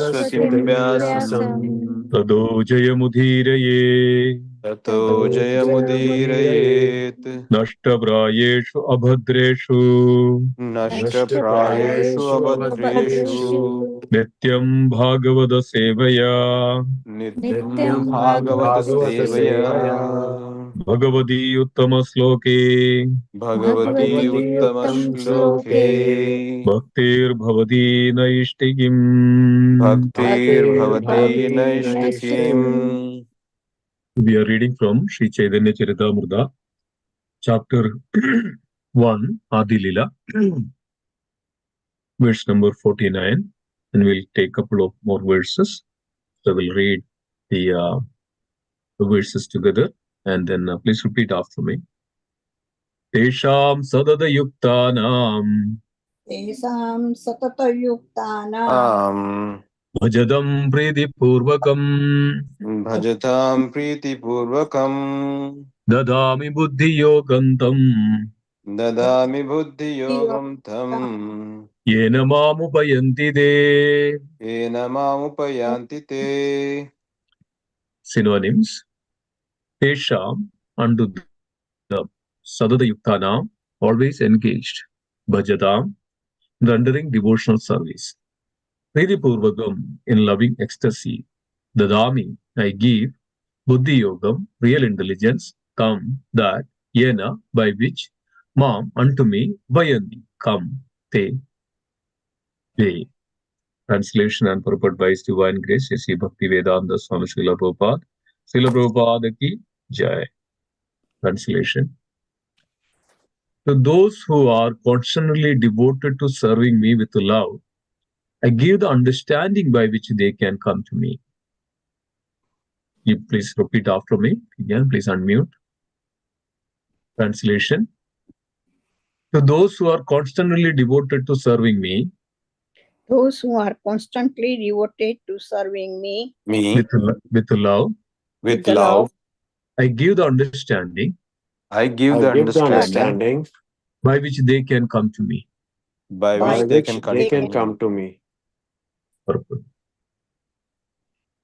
सरस्वतीं व्यासं ततो जयमुदीरये नष्टप्रायेषु अभद्रेषु अभद्रेषु नित्यं भागवत सेवया नित्यं भागवत सेवया Bhagwati उत्तमश्लोके Bhagwati उत्तमश्लोके भक्तिर्भवती नैष्टिकीम् भक्तिर्भवति नैष्ठिकीम्. We are reading from Sri Chaitanya Charitamrita, chapter 1, Adi Lila, verse number 49, and we'll take a couple of more verses. So we'll read the verses together, and then please repeat after me. Tesham sadada yuktanam bhajadam priti purvakam भजतां प्रीतिपूर्वकम् dadami buddhi yogantam ददामि बुद्धियोगं तं yena mamupayanti de. येन मामुपयान्ति ते. Synonyms: Tesham, unto the sadada yuktanam, always engaged. Bhajatam, rendering devotional service. Priti purvakam, in loving ecstasy. Dadami, I give. Buddhi yogam, real intelligence. Tam, that. Yena, by which. Mam, unto me. Vayanti, come. Te, they. Translation and purport by His Divine Grace, Sri Bhakti Vedanta Swami Srila Prabhupada. Srila Prabhupada ki Jai. Translation: to those who are constantly devoted to serving me with love, I give the understanding by which they can come to me. You please repeat after me. Again, please unmute. Translation: to those who are constantly devoted to serving me, those who are constantly devoted to serving me with love, I give the understanding by which they can come to me. Purport.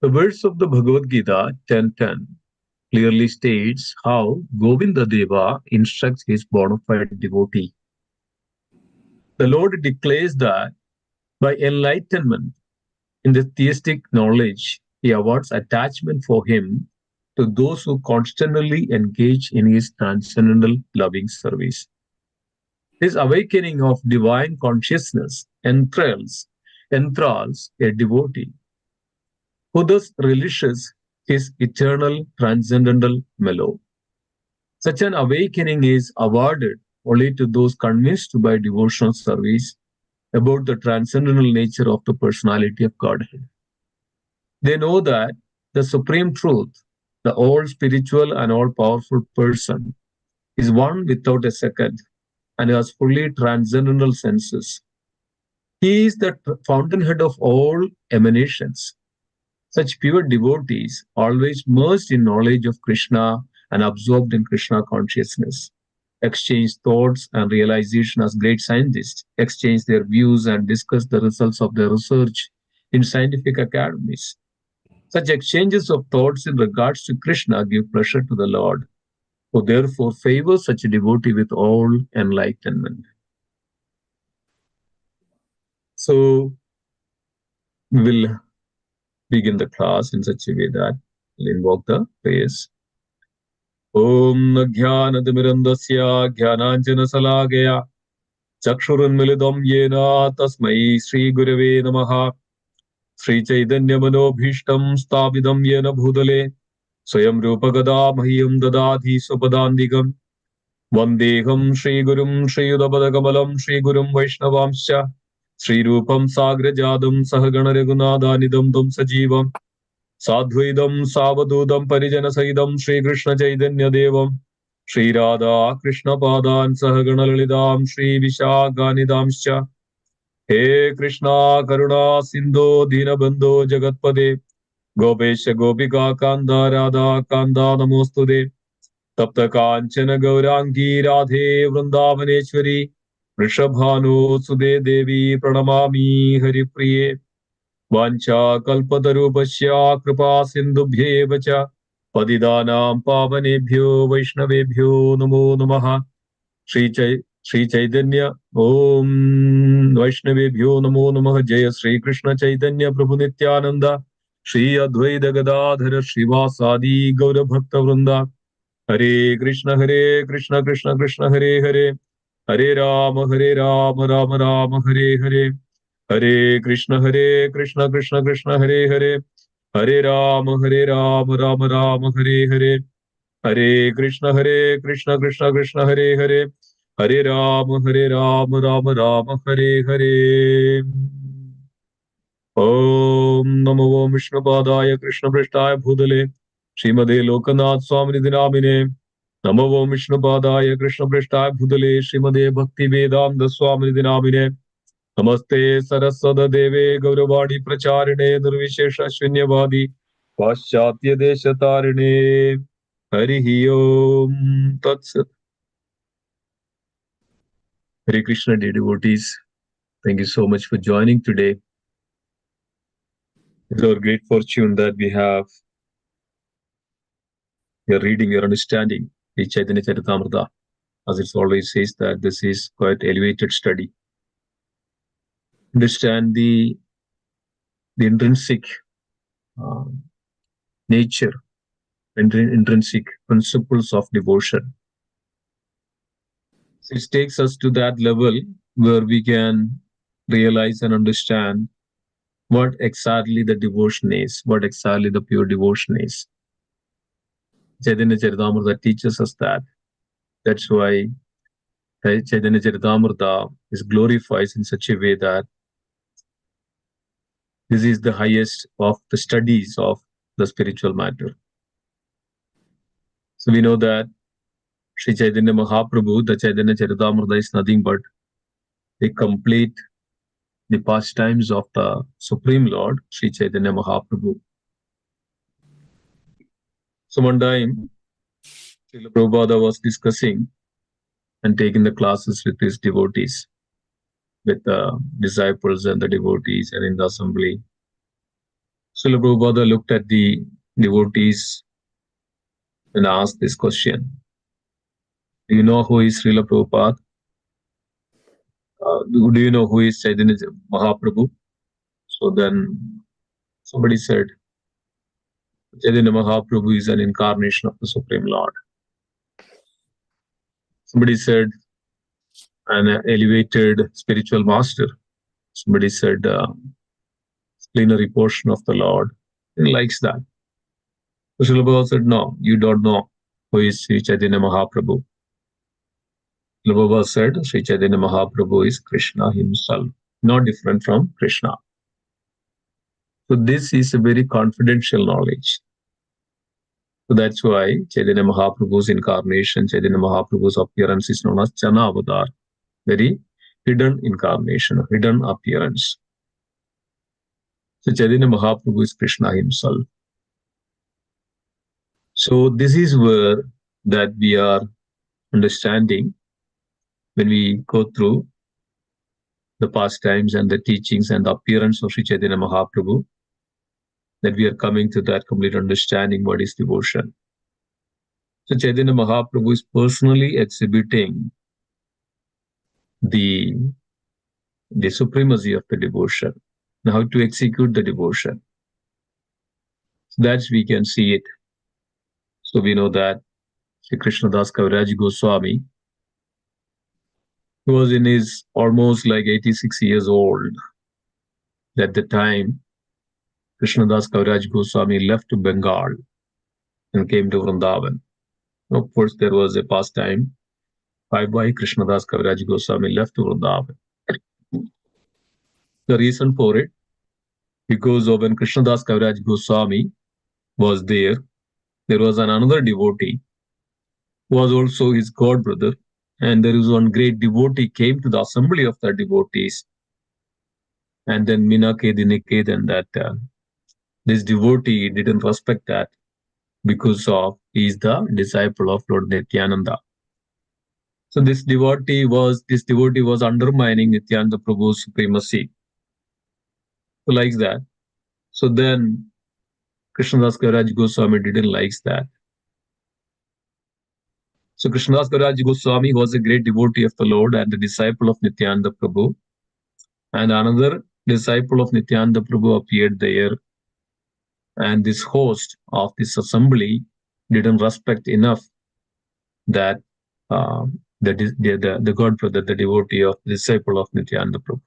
The verse of the Bhagavad Gita 10:10 clearly states how Govinda Deva instructs his bona fide devotee. The Lord declares that by enlightenment in the theistic knowledge, He awards attachment for him to those who constantly engage in His transcendental loving service. This awakening of divine consciousness enthralls a devotee who thus relishes his eternal transcendental mellow. Such an awakening is awarded only to those convinced by devotional service about the transcendental nature of the personality of Godhead. They know that the supreme truth, the all-spiritual and all-powerful person, is one without a second and has fully transcendental senses. He is the fountainhead of all emanations. Such pure devotees, always merged in knowledge of Krishna and absorbed in Krishna consciousness, exchange thoughts and realization as great scientists, exchange their views and discuss the results of their research in scientific academies. Such exchanges of thoughts in regards to Krishna give pleasure to the Lord, who therefore favors such a devotee with all enlightenment. So, we will begin the class in such a way that we'll invoke the prayers. Om Jnanamirandasya Jnananjana Salagaya Chakshurunmilidam Yena Tasmai Sri Gurave Namaha Sri Chaitanya Manobhishtam Sthavidam Yena Bhutale Swayam Rupagada Mahyam Dadadhi Swapadandigam Vandeham Sri Gurum Sri Udapadakammalam Sri Gurum Vaishnavamscha Sri Rupam Sagrajadam Sahagana Raghunathanidam Tam Sajivam Sadhuidam Savadudam Parijana Saidam Sri Krishna Chaitanya Devam Sri Radha Krishna Padan Sahagana Lalidam Sri Vishaganidamscha He Krishna Karuna Sindhu Dinabandhu Jagatpade Gopesha Gopika Kanda Radha Kanda Namostude Tapta Kanchana Gaurangi Radhe Vrindavaneshwari Vrishabhanu Sude Devi Pranamami Haripriye Vancha kalpatarubhasya kripa sindhubhyeva cha Padidanam pavanebhyo Vaishnavebhyo namo namaha. Sri Chaitanya Om Vaishnavebhyo namo namaha. Jaya Sri Krishna Chaitanya Prabhu Nityananda Sri Advaita Gadadhara Srivasadi Gaura Bhakta Vrinda. Hare Krishna Krishna Krishna Hare Hare Hare Rama Rama Rama Hare Hare Hare Krishna Krishna Krishna Hare Hare Hare Rama Rama Rama Hare Hare Hare Krishna Krishna Krishna Hare Hare Hare Rama Rama Rama Hare Hare. Om Namo Vishnupadaya Krishna Prishtaya Bhudale Srimade Lokanath Swami Namine. Namo Vishnupadaya Krishna Prishtaya Bhudale Srimade Bhakti Vedanta Swami Namine. Namaste Saraswada Deve Gauravadi Pracharine Nirvishesha Shunyavadi Paschatya Deshatarine. Harihi Om Tat Sat. Hare Krishna, dear devotees. Thank you so much for joining today. It's our great fortune that we are reading, we are understanding the Chaitanya Charitamrita. As it always says that this is quite elevated study. Understand the intrinsic nature, intrinsic principles of devotion. So it takes us to that level where we can realize and understand what exactly the devotion is, what exactly the pure devotion is. Chaitanya Charitamrita teaches us that. That's why Chaitanya Charitamrita is glorified in such a way that this is the highest of the studies of the spiritual matter. So we know that Sri Chaitanya Mahaprabhu, the Chaitanya Charitamrita is nothing but a complete the pastimes of the Supreme Lord, Sri Chaitanya Mahaprabhu. So one time, Srila Prabhupada was discussing and taking the classes with his devotees, with the disciples and the devotees and in the assembly. Srila Prabhupada looked at the devotees and asked this question. Do you know who is Srila Prabhupada? Do you know who is Chaitanya Mahaprabhu? So then somebody said, Chaitanya Mahaprabhu is an incarnation of the Supreme Lord. Somebody said, an elevated spiritual master. Somebody said, plenary portion of the Lord. He likes that. So Srila Prabhupada said, no, you don't know who is Sri Chaitanya Mahaprabhu. Srila Prabhupada said, Sri Chaitanya Mahaprabhu is Krishna himself, not different from Krishna. So this is a very confidential knowledge. So that's why Chaitanya Mahaprabhu's incarnation, Chaitanya Mahaprabhu's appearance is known as Chana Avatar, very hidden incarnation, hidden appearance. So Chaitanya Mahaprabhu is Krishna himself. So this is where that we are understanding when we go through the pastimes and the teachings and the appearance of Sri Chaitanya Mahaprabhu, that we are coming to that complete understanding what is devotion. So Chaitanya Mahaprabhu is personally exhibiting the supremacy of the devotion, and how to execute the devotion. So that's we can see it. So we know that Sri Krishnadas Kaviraj Goswami was in his almost like 86 years old. At the time, Krishnadas Kaviraj Goswami left Bengal and came to Vrindavan. Of course, there was a pastime by Krishnadas Kaviraj Goswami left Vrindavan. The reason for it, because of when Krishnadas Kaviraj Goswami was there was another devotee who was also his god brother, and there is one great devotee came to the assembly of the devotees, and then Minakedi and that this devotee didn't respect that because of he is the disciple of Lord Nityananda. So this devotee was undermining Nityananda Prabhu's supremacy. So like that. So then Krishnadas Kaviraj Goswami didn't like that. So Krishnadas Kaviraj Goswami was a great devotee of the Lord and the disciple of Nityananda Prabhu. And another disciple of Nityananda Prabhu appeared there. And this host of this assembly didn't respect enough that the godbrother, the devotee of the disciple of Nityananda Prabhu.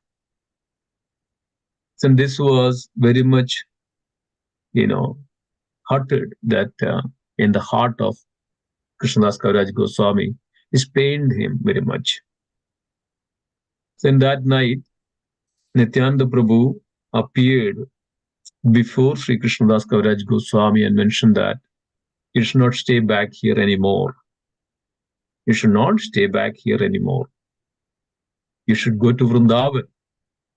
And this was very much, hurted that in the heart of Krishnadas Kaviraj Goswami, it pained him very much. So in that night, Nityananda Prabhu appeared before Sri Krishnadas Kaviraj Goswami and mentioned that you should not stay back here anymore. You should not stay back here anymore. You should go to Vrindavan.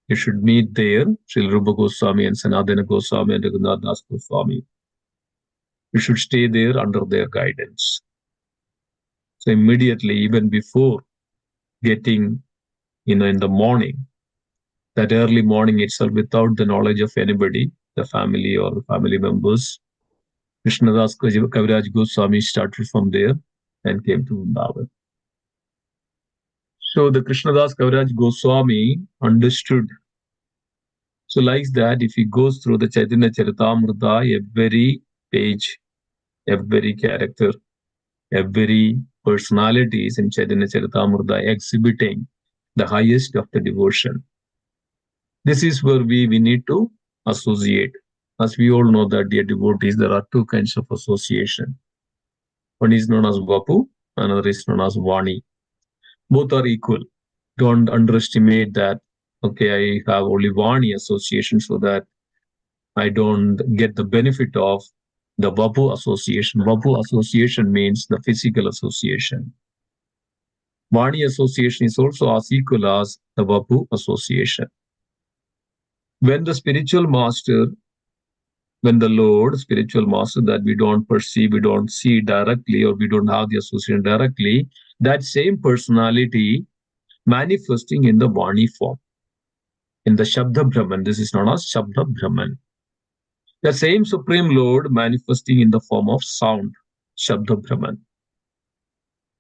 You should meet there Sri Rupa Goswami and Sanatana Goswami and Raghunath Das Goswami. You should stay there under their guidance. So immediately, even before getting, in the morning, that early morning itself, without the knowledge of anybody, the family or the family members, Krishnadas Kaviraj Goswami started from there and came to Vrindavan. So the Krishnadas Kaviraj Goswami understood. So like that, if he goes through the Chaitanya Charitamrita, every page, every character, every personality is in Chaitanya Charitamrita exhibiting the highest of the devotion. This is where we need to associate. As we all know that, dear devotees, there are two kinds of association. One is known as Vapu, another is known as Vani. Both are equal. Don't underestimate that, okay, I have only Vani association so that I don't get the benefit of the Vapu association. Vapu association means the physical association. Vani association is also as equal as the Vapu association. When the spiritual master, when the Lord, spiritual master that we don't perceive, we don't see directly, or we don't have the association directly, that same personality manifesting in the Vani form, in the Shabda Brahman. This is known as Shabda Brahman. The same Supreme Lord manifesting in the form of sound, Shabda Brahman.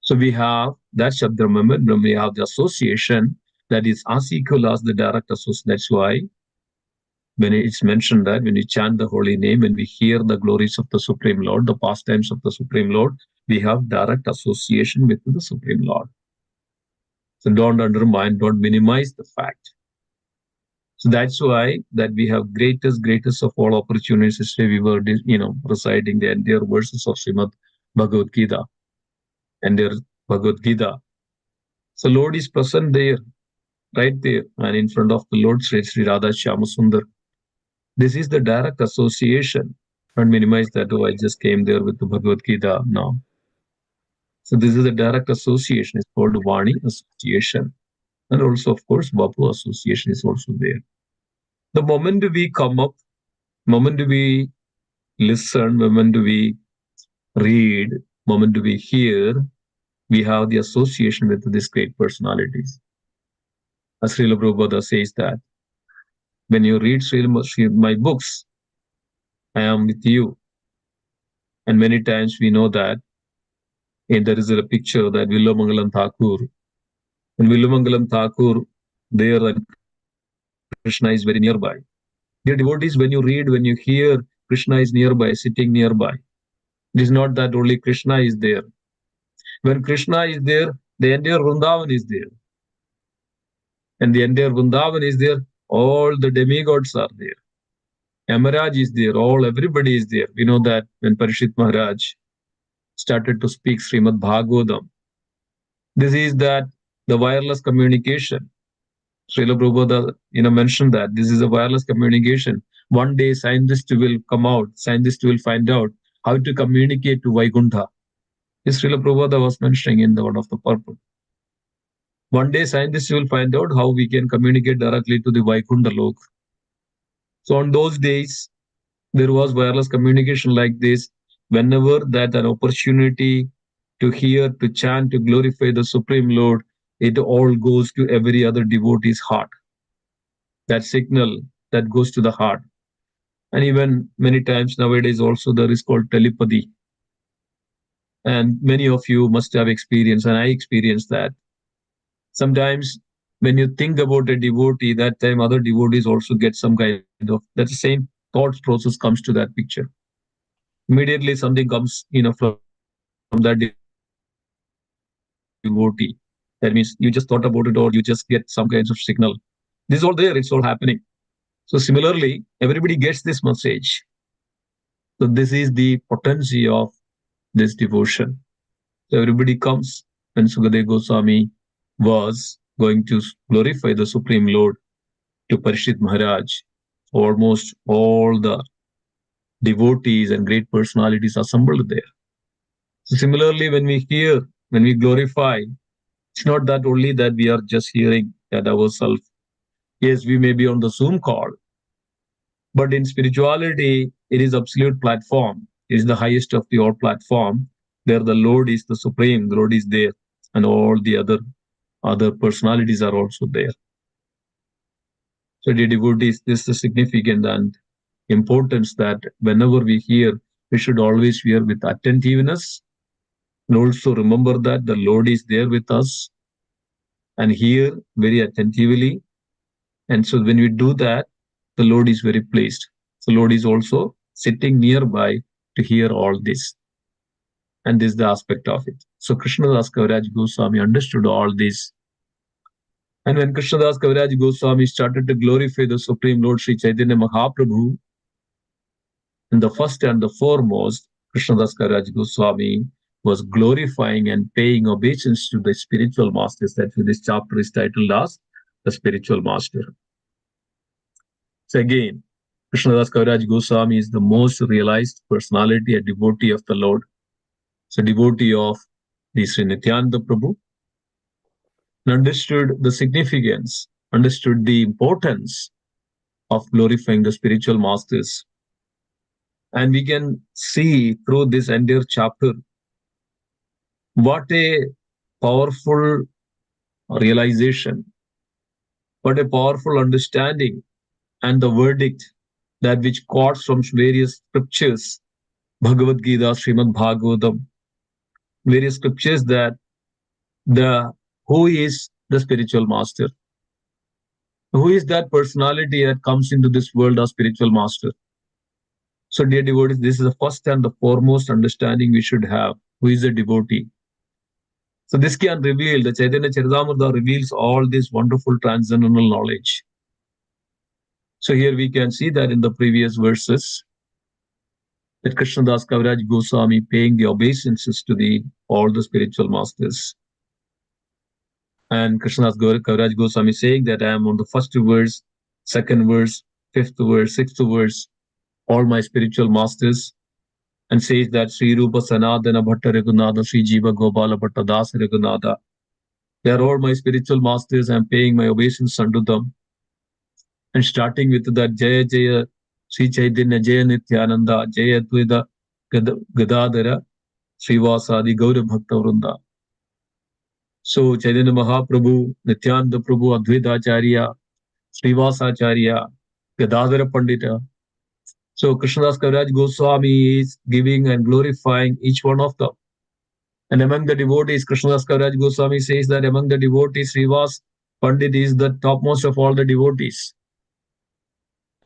So we have that Shabda Brahman, when we have the association that is as equal as the direct association. That's why when it's mentioned that when we chant the holy name, when we hear the glories of the Supreme Lord, the pastimes of the Supreme Lord, we have direct association with the Supreme Lord. So don't undermine, don't minimize the fact. So that's why that we have greatest of all opportunities. Yesterday we were, reciting the entire verses of Srimad Bhagavad Gita, and their Bhagavad Gita. So Lord is present there, right there, and in front of the Lord Sri Radha Shyama Sundar. This is the direct association. Don't minimize that, oh, I just came there with the Bhagavad Gita. No. So this is a direct association. It's called Vani association. And also, of course, Vapu association is also there. The moment we come up, moment we listen, moment we read, moment we hear, we have the association with these great personalities. As Srila Prabhupada says that, when you read my books, I am with you. And many times we know that, and there is a picture that Villamangalam Thakur. And Villamangalam Thakur, there and Krishna is very nearby. Dear devotees, when you read, when you hear, Krishna is nearby, sitting nearby. It is not that only Krishna is there. When Krishna is there, the entire Vrindavan is there. And the entire Vrindavan is there, all the demigods are there. Yamaraj is there, everybody is there. We know that when Parishit Maharaj started to speak Srimad Bhagavatam, this is that the wireless communication. Srila Prabhupada, mentioned that this is a wireless communication. One day scientists will come out, scientists will find out how to communicate to Vaikuntha. This Srila Prabhupada was mentioning in one of the purport. One day scientists will find out how we can communicate directly to the Vaikuntha Lok. So on those days, there was wireless communication like this. Whenever that an opportunity to hear, to chant, to glorify the Supreme Lord, it all goes to every other devotee's heart. That signal that goes to the heart. And even many times nowadays also there is called telepathy. And many of you must have experienced, and I experienced that. Sometimes when you think about a devotee, that time other devotees also get some kind of, that same thought process comes to that picture. Immediately something comes, from that devotee. That means you just thought about it or you just get some kinds of signal. This is all there, it's all happening. So similarly, everybody gets this message. So this is the potency of this devotion. So everybody comes when Sukadeva Goswami was going to glorify the Supreme Lord to Parishit Maharaj. Almost all the devotees and great personalities assembled there. So similarly, when we hear, when we glorify, it's not that only that we are just hearing that ourselves. Yes, we may be on the Zoom call, but in spirituality, it is absolute platform. It is the highest of the all platform. There the Lord is the supreme, the Lord is there, and all the other personalities are also there. So dear devotees, this is the significant and importance that whenever we hear, we should always hear with attentiveness, and also remember that the Lord is there with us and hear very attentively. And so when we do that, the Lord is very pleased. The Lord is also sitting nearby to hear all this. And this is the aspect of it. So Krishnadas Kaviraj Goswami understood all this. And when Krishnadas Kaviraj Goswami started to glorify the Supreme Lord Sri Chaitanya Mahaprabhu, and the first and the foremost, Krishnadas Kaviraj Goswami was glorifying and paying obeisance to the spiritual masters. That's why this chapter is titled as the spiritual master. So again, Krishnadas Kaviraj Goswami is the most realized personality, a devotee of the Lord. So devotee of the Sri Nityananda Prabhu, and understood the significance, understood the importance of glorifying the spiritual masters. And we can see through this entire chapter what a powerful realization, what a powerful understanding, and the verdict that which quotes from various scriptures, Bhagavad Gita, Srimad Bhagavatam, various scriptures that the who is the spiritual master, who is that personality that comes into this world as spiritual master. So dear devotees, this is the first and the foremost understanding we should have. Who is a devotee? So this can reveal, the Chaitanya Charitamrita reveals all this wonderful transcendental knowledge. So here we can see that in the previous verses, that Krishnadas Kaviraj Goswami paying the obeisances to all the spiritual masters. And Krishnadas Kaviraj Goswami saying that I am on the first verse, second verse, fifth verse, sixth verse, all my spiritual masters, and says that Sri Rupa Sanatana Bhatta Raghunatha, Sri Jiva Gopala Bhatta Das Raghunatha, they are all my spiritual masters. I am paying my obeisance unto them. And starting with that Jaya Jaya Sri Chaitanya Jaya Nityananda Jaya Advaita Gadadhara Srivasadi Gaura Bhakta Vrunda. So Chaitanya Mahaprabhu, Nityananda Prabhu, Advaita Acharya, Srivasacharya, Gadadhara Pandita. So Krishnadas Kaviraj Goswami is giving and glorifying each one of them. And among the devotees, Krishnadas Kaviraj Goswami says that among the devotees, Srivas Pandit is the topmost of all the devotees.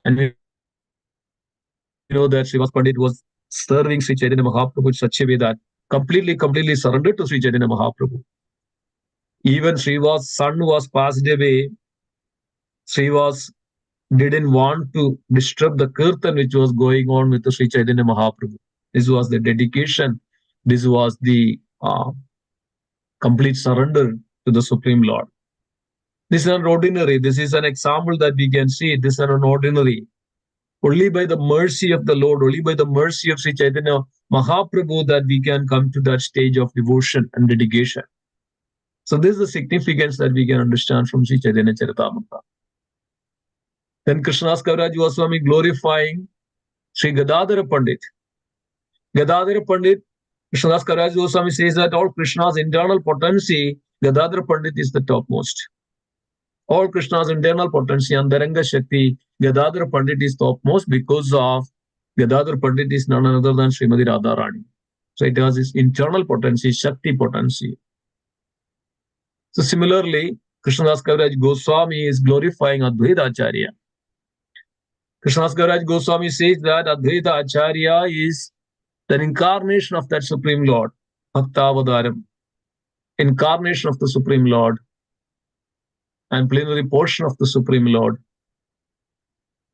And we know that Srivas Pandit was serving Sri Chaitanya Mahaprabhu in such a way that completely surrendered to Sri Chaitanya Mahaprabhu. Even Srivas' son was passed away. Srivas didn't want to disturb the kirtan which was going on with the Sri Chaitanya Mahaprabhu. This was the dedication. This was the complete surrender to the Supreme Lord. This is an ordinary. This is an example that we can see. This is an ordinary. Only by the mercy of the Lord, only by the mercy of Sri Chaitanya Mahaprabhu that we can come to that stage of devotion and dedication. So this is the significance that we can understand from Sri Chaitanya Charitamrita. Then Krishnadas Kaviraj Goswami glorifying Sri Gadadhara Pandit. Gadadhara Pandit, Krishnadas Kaviraj Goswami says that all Krishna's internal potency, Gadadhara Pandit is the topmost. all Krishna's internal potency, Antaranga Shakti, Gadadhar Pandit is topmost because of Gadadhar Pandit is none other than Srimati Radharani. So it has its internal potency, Shakti potency. So similarly, Krishnadas Kaviraj Goswami is glorifying Advaita Acharya. Krishnadas Kaviraj Goswami says that Advaita Acharya is the incarnation of that Supreme Lord, Bhaktavadaram, incarnation of the Supreme Lord, and plenary portion of the Supreme Lord.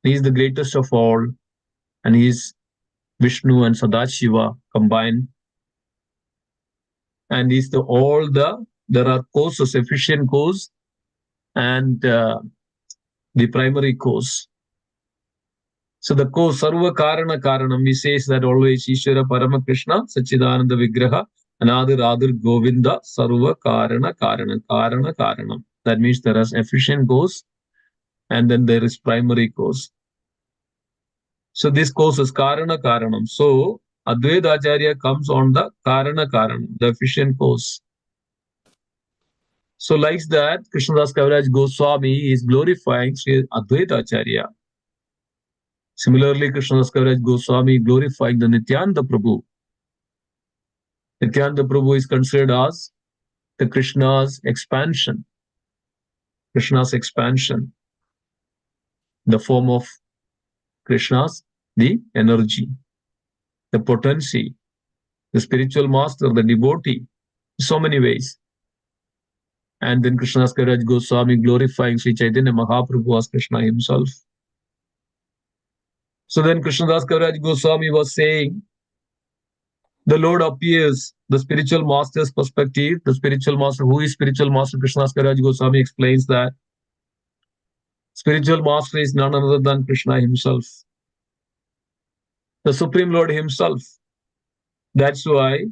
He is the greatest of all, and he is Vishnu and Sadashiva combined. And is there are causes, efficient cause, and the primary cause. So the cause, Sarva Karana Karanam, he says that always Ishvara Parama Krishna, Sachidananda Vigraha, Anadir Adir Govinda, Sarva Karana Karana, Karana Karanam. That means there is efficient cause, and then there is primary cause. So this cause is Karana Karanam. So Advaita Acharya comes on the Karana Karanam, the efficient cause. So like that, Krishnadas Kaviraj Goswami is glorifying Sri Advaita Acharya. Similarly, Krishnadas Kaviraj Goswami glorifying the Nityananda Prabhu. Nityananda Prabhu is considered as the Krishna's expansion. Krishna's expansion. The form of Krishna's, the energy, the potency, the spiritual master, the devotee, so many ways. And then Krishnadas Kaviraj Goswami glorifying Sri Chaitanya Mahaprabhu as Krishna himself. So then Krishnadas Kaviraj Goswami was saying, the Lord appears, the spiritual master's perspective, the spiritual master, who is spiritual master? Krishnadas Kaviraj Goswami explains that spiritual master is none other than Krishna himself, the Supreme Lord himself. That's why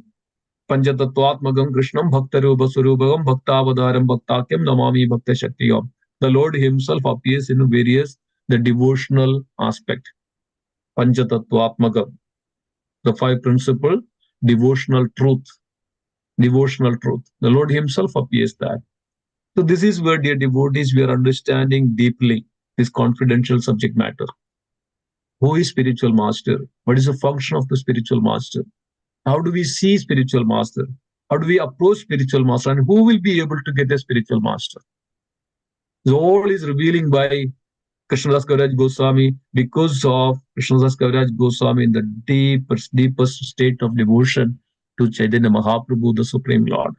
Panchatattvatmakam Krishnam Bhaktarupa Surubhagam Bhaktavadaram Bhaktakyam Namami Bhakta Shaktiyam. The Lord himself appears in various, the devotional aspect. Panchatattvatmakam, the five principle, devotional truth. Devotional truth. The Lord himself appears that. So this is where, dear devotees, we are understanding deeply this confidential subject matter. Who is spiritual master? What is the function of the spiritual master? How do we see spiritual master? How do we approach spiritual master? And who will be able to get a spiritual master? So all is revealing by Krishnadas Kaviraj Goswami because of Krishnadas Kaviraj Goswami in the deepest state of devotion to Chaitanya Mahaprabhu, the Supreme Lord.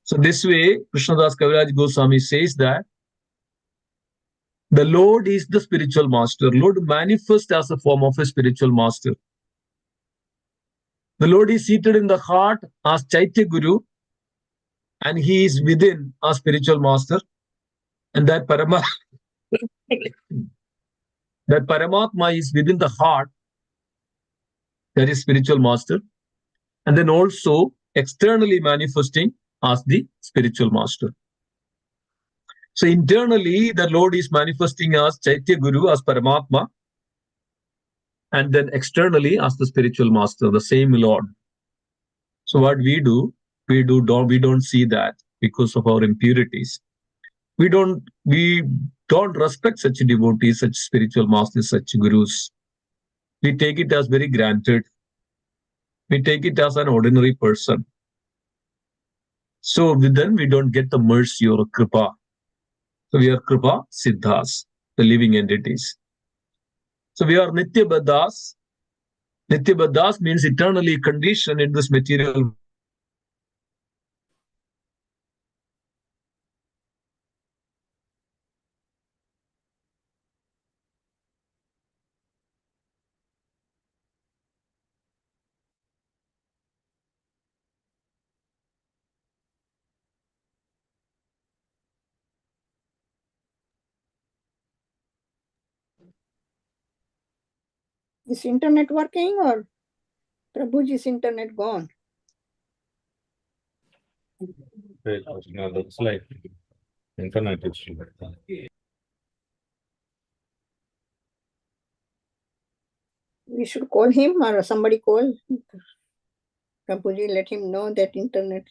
So this way, Krishnadas Kaviraj Goswami says that the Lord is the spiritual master. Lord manifests as a form of a spiritual master. The Lord is seated in the heart as Chaitya Guru, and he is within as spiritual master. And that Paramatma is within the heart, that is spiritual master. And then also externally manifesting as the spiritual master. So internally, the Lord is manifesting as Chaitya Guru, as Paramatma, and then externally as the spiritual master, the same Lord. So what we don't see that because of our impurities. We don't respect such devotees, such spiritual masters, such gurus. We take it as very granted. We take it as an ordinary person. So then we don't get the mercy or kripa. So we are kripa siddhas, the living entities. So we are nitya baddhas. Nitya baddhas means eternally conditioned in this material. Is internet working or Prabhuji's internet gone? Looks like internet issue. We should call him or somebody call Prabhuji, let him know that internet.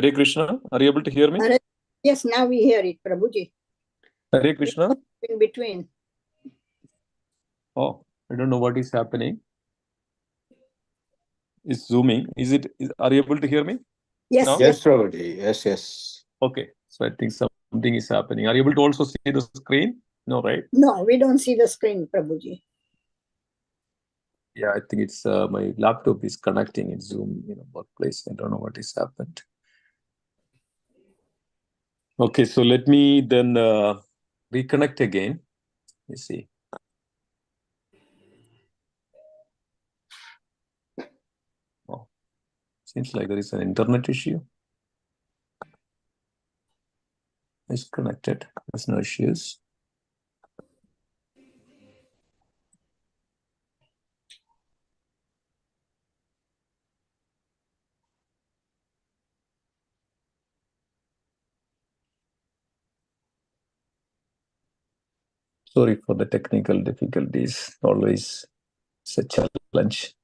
Hare Krishna. Are you able to hear me? Yes, now we hear it, Prabhuji. Hare Krishna. In between. Oh, I don't know what is happening. It's zooming. Are you able to hear me? Yes. Now? Yes, Prabhuji. Yes. Okay. So I think something is happening. Are you able to also see the screen? No, right? No, we don't see the screen, Prabhuji. Yeah, I think it's my laptop is connecting in Zoom, workplace. I don't know what has happened. Okay, so let me then reconnect again. Let's see. Oh, seems like there is an internet issue. It's connected. There's no issues. Sorry for the technical difficulties. Always it's a challenge.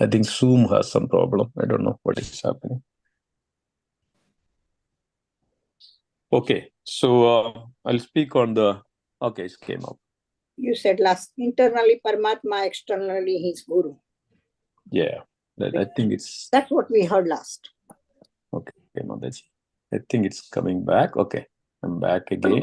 I think Zoom has some problem. I don't know what is happening. Okay, so I'll speak on the. Okay, it came up. You said last, internally Paramatma, externally his Guru. Yeah, I think it's. That's what we heard last. Okay, Mataji. I think it's coming back. Okay, I'm back again.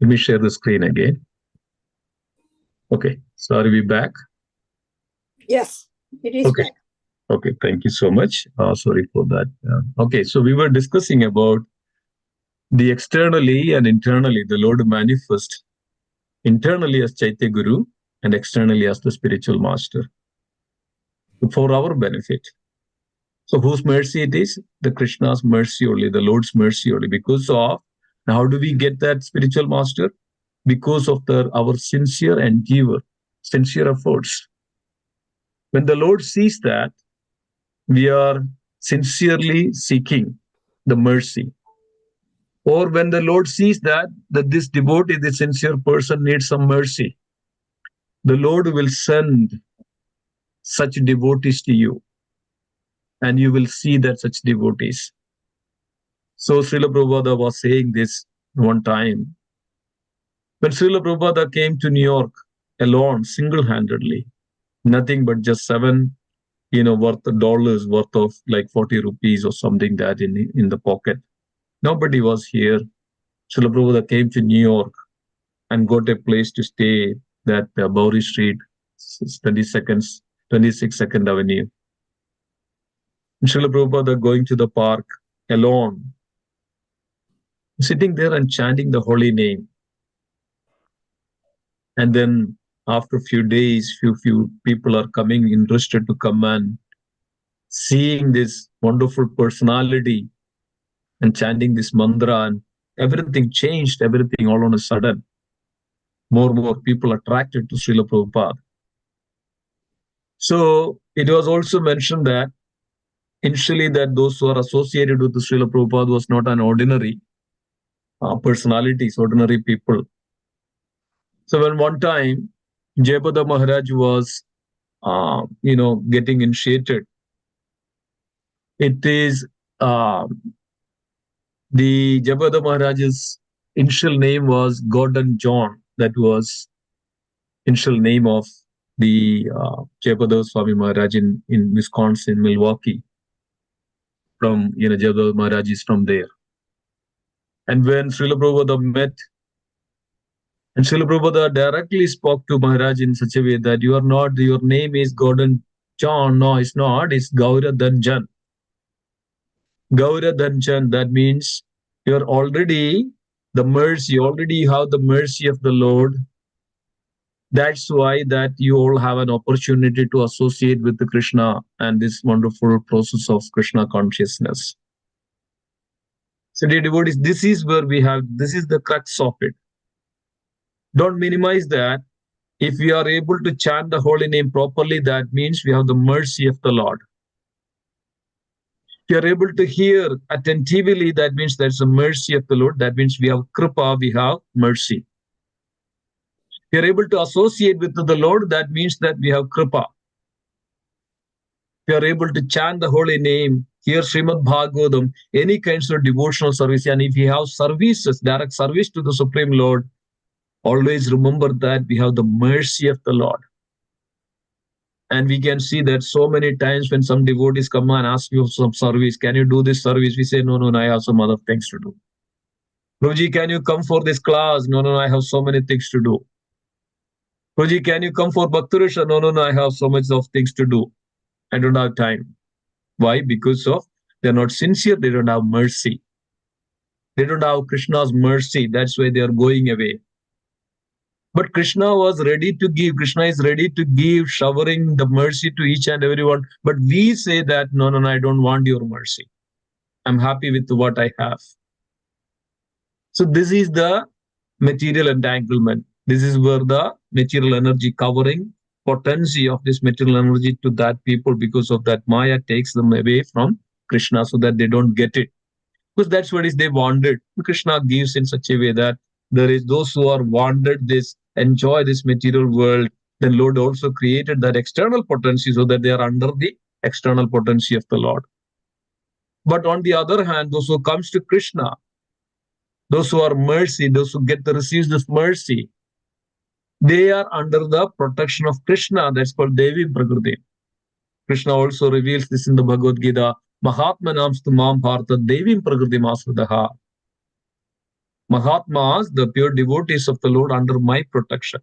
Let me share the screen again. Okay, so are we back? Yes, it is back. Okay, thank you so much. Sorry for that. Okay, so we were discussing about the externally and internally, the Lord manifest internally as Chaitya Guru and externally as the spiritual master for our benefit. So whose mercy it is? The Krishna's mercy only, the Lord's mercy only. Because of, how do we get that spiritual master? Because of our sincere endeavor, sincere efforts. When the Lord sees that we are sincerely seeking the mercy, or when the Lord sees that this devotee, this sincere person needs some mercy, the Lord will send such devotees to you, and you will see that such devotees. So Srila Prabhupada was saying this one time. When Srila Prabhupada came to New York alone, single-handedly, nothing but just $7 worth of like 40 rupees or something that in the pocket. Nobody was here. Srila Prabhupada came to New York and got a place to stay, that Bowery Street, 26th Avenue. And Srila Prabhupada going to the park alone, sitting there and chanting the holy name. And then after a few days, few people are coming, interested to come and seeing this wonderful personality and chanting this mantra, and everything changed, everything all on a sudden. More people attracted to Srila Prabhupada. So it was also mentioned that initially that those who are associated with the Srila Prabhupada was not an ordinary personalities, ordinary people. So when one time Jayabada Maharaj was, getting initiated, it is the Jayabada Maharaj's initial name was Gordon John. That was initial name of the Jayabada Swami Maharaj in Wisconsin, Milwaukee. From Jayabada Maharaj is from there. And when Srila Prabhupada met, and Srila Prabhupada directly spoke to Maharaj in such a way that your name is Gordon John. No, it's not. It's Gaura Dhanjan. Gaura Dhanjan, that means you're already you already have the mercy of the Lord. That's why that you all have an opportunity to associate with the Krishna and this wonderful process of Krishna consciousness. So dear devotees, this is the crux of it. Don't minimize that. If we are able to chant the holy name properly, that means we have the mercy of the Lord. If you are able to hear attentively, that means there's a mercy of the Lord. That means we have kripa, we have mercy. If you are able to associate with the Lord, that means that we have kripa. If you are able to chant the holy name, hear Srimad Bhagavatam, any kinds of devotional service, and if you have services, direct service to the Supreme Lord, always remember that we have the mercy of the Lord. And we can see that so many times when some devotees come and ask you for some service, can you do this service? We say, no, I have some other things to do. Prabhuji, can you come for this class? No, I have so many things to do. Prabhuji, can you come for Bhaktarisha? No, I have so much of things to do. I don't have time. Why? Because of they're not sincere, they don't have mercy. They don't have Krishna's mercy. That's why they are going away. But Krishna was ready to give. Krishna is ready to give, showering the mercy to each and everyone. But we say that, no, I don't want your mercy. I'm happy with what I have. So this is the material entanglement. This is where the material energy covering potency of this material energy to that people, because of that Maya takes them away from Krishna so that they don't get it. Because that's what is they wanted. Krishna gives in such a way that there is those who are wanted this, enjoy this material world. Then Lord also created that external potency so that they are under the external potency of the Lord. But on the other hand, those who comes to Krishna, those who are mercy, those who get to receive this mercy, they are under the protection of Krishna. That's called Devi Prakriti. Krishna also reveals this in the Bhagavad Gita. Mahatma namstu mam bharata devim prakriti masvadaha. Mahatmas, the pure devotees of the Lord, under my protection.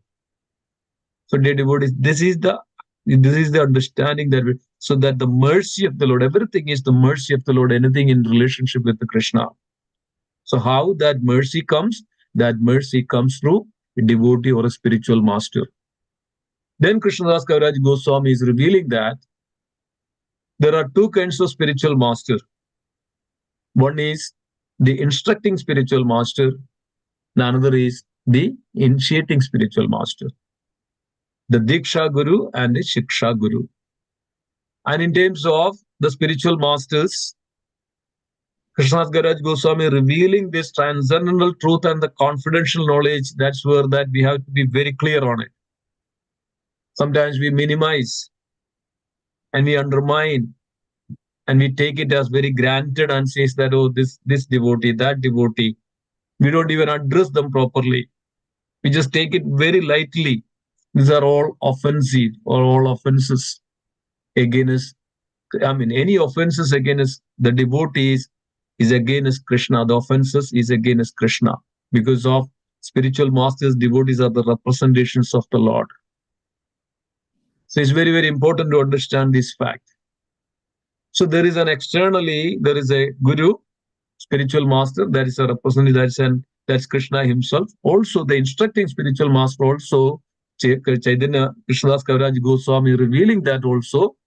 So, dear devotees, this is the understanding that so that the mercy of the Lord, everything is the mercy of the Lord, anything in relationship with the Krishna. So how that mercy comes? That mercy comes through a devotee or a spiritual master. Then Krishnadas Kaviraj Goswami is revealing that there are two kinds of spiritual master. One is the instructing spiritual master, and another is the initiating spiritual master. The Diksha Guru and the Shiksha Guru. And in terms of the spiritual masters, Krishnadas Kaviraj Goswami revealing this transcendental truth and the confidential knowledge. That's where that we have to be very clear on it. Sometimes we minimize and we undermine and we take it as very granted and says that, oh, this devotee, that devotee. We don't even address them properly. We just take it very lightly. These are all offensive or all offenses against, any offenses against the devotees is against Krishna. The offenses is against Krishna. Because of spiritual masters, devotees are the representations of the Lord. So it's very, very important to understand this fact. So there is there is a guru, spiritual master, that is a representative, that's Krishna himself. Also, the instructing spiritual master also, Chaitanya Krishnadas Kaviraj Goswami revealing that also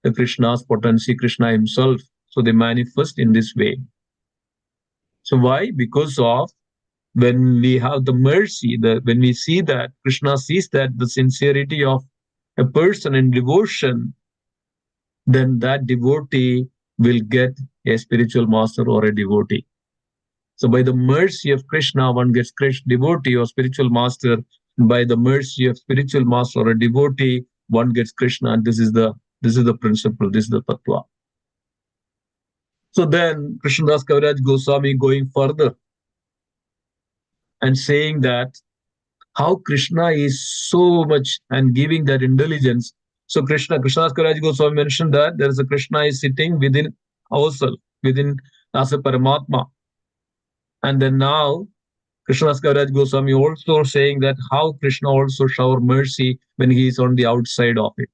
the Krishna's potency, Krishna himself. So they manifest in this way. So why? Because of when we have the mercy, when we see that Krishna sees that the sincerity of a person in devotion, then that devotee will get a spiritual master or a devotee. So by the mercy of Krishna, one gets Krishna devotee or spiritual master. By the mercy of spiritual master or a devotee, one gets Krishna. And this is the principle, this is the tattva. So then Krishnadas Kaviraj Goswami going further and saying that how Krishna is so much and giving that intelligence. So Krishnadas Kaviraj Goswami mentioned that there is a Krishna is sitting within ourselves, within as a Paramatma. And then now Krishnadas Kaviraj Goswami also saying that how Krishna also shower mercy when he is on the outside of it.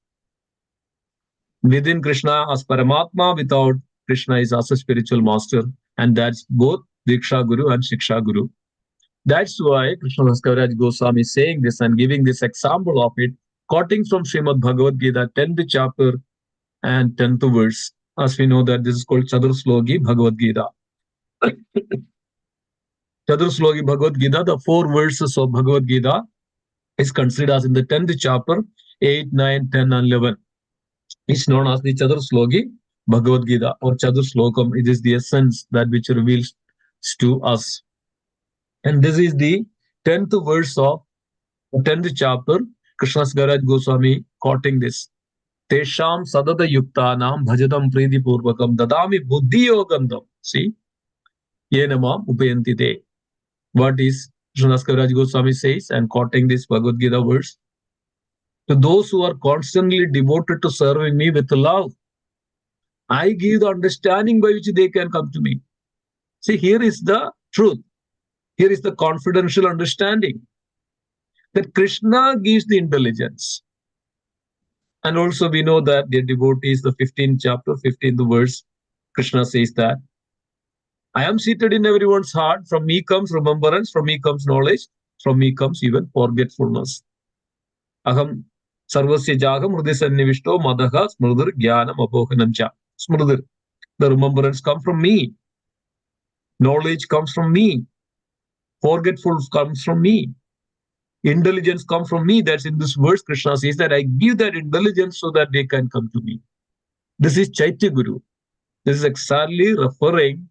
Within Krishna as Paramatma, without Krishna is as a spiritual master. And that's both Diksha Guru and Shiksha Guru. That's why Krishnadas Kaviraj Goswami is saying this and giving this example of it, quoting from Srimad Bhagavad Gita, 10th chapter and 10th verse. As we know that this is called Chadurslogi Bhagavad Gita. Chadurslogi Bhagavad Gita, the 4 verses of Bhagavad Gita, is considered as in the 10th chapter, 8, 9, 10, and 11. It's known as the Chadurslogi Bhagavad Gita or Chaturslokam. It is the essence that which reveals to us. And this is the 10th verse of the 10th chapter. Krishnas Garaj Goswami quoting this. Tesham sadada yuktanam bhajadam priti purvakam dadami buddhi yogandam. See? Yenamam upayanti te. What is Krishnas Garaj Goswami says and quoting this Bhagavad Gita verse? To those who are constantly devoted to serving me with love, I give the understanding by which they can come to me. See, here is the truth. Here is the confidential understanding that Krishna gives the intelligence. And also we know that the devotees, the 15th chapter, 15th verse, Krishna says that, I am seated in everyone's heart. From me comes remembrance, from me comes knowledge, from me comes even forgetfulness. Aham sarvasya jagam hridisannivishto madaha smrudir jnanam apohanam cha. Smrudir, the remembrance comes from me. Knowledge comes from me. Forgetful comes from me. Intelligence comes from me. That's in this verse, Krishna says that I give that intelligence so that they can come to me. This is Chaitya Guru. This is exactly referring,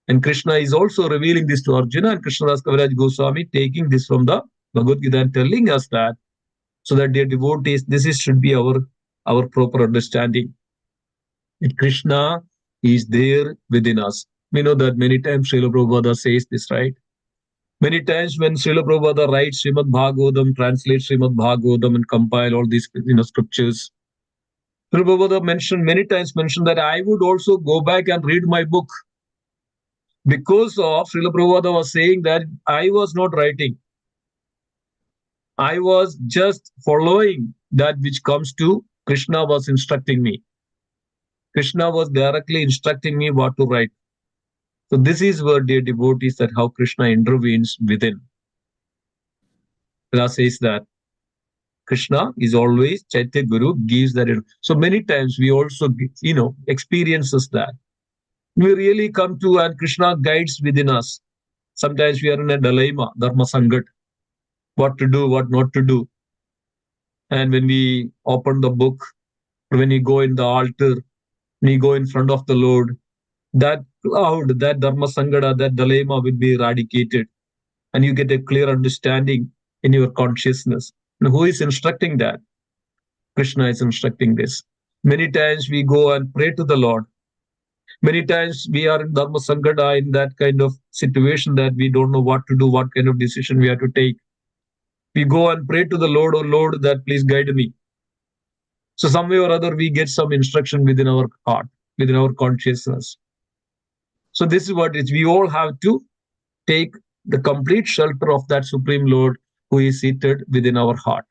and Krishna is also revealing this to Arjuna, and Krishnadas Kaviraj Goswami taking this from the Bhagavad Gita and telling us that, so that dear devotees, should be our proper understanding. That Krishna is there within us. We know that many times Srila Prabhupada says this, right? Many times when Srila Prabhupada writes Srimad Bhagavatam, translates Srimad Bhagavatam and compile all these scriptures, Srila Prabhupada many times mentioned that I would also go back and read my book. Because of Srila Prabhupada was saying that I was not writing. I was just following that which comes to Krishna was instructing me. Krishna was directly instructing me what to write. So this is where, dear devotees, that how Krishna intervenes within. Krishna says that Krishna is always Chaitya Guru, gives that. So many times we also, experiences that. We really come to, and Krishna guides within us. Sometimes we are in a dilemma, dharma sangat, what to do, what not to do. And when we open the book, when we go in the altar, when we go in front of the Lord, that cloud, that dharma sangata, that dilemma will be eradicated. And you get a clear understanding in your consciousness. And who is instructing that? Krishna is instructing this. Many times we go and pray to the Lord. Many times we are in dharma sangata, in that kind of situation that we don't know what to do, what kind of decision we have to take. We go and pray to the Lord, oh Lord, that please guide me. So some way or other, we get some instruction within our heart, within our consciousness. So this is what it is. We all have to take the complete shelter of that Supreme Lord who is seated within our heart.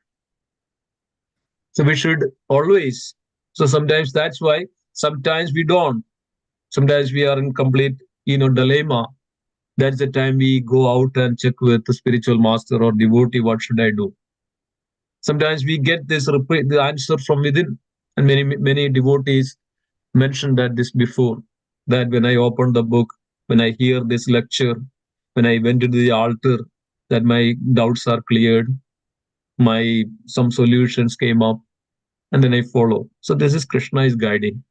So we should always. So sometimes that's why sometimes we don't. Sometimes we are in complete, dilemma. That's the time we go out and check with the spiritual master or devotee, what should I do? Sometimes we get the answer from within. And many devotees mentioned that this before, that when I opened the book, when I hear this lecture, when I went to the altar, that my doubts are cleared, some solutions came up, and then I follow. So this is Krishna is guiding.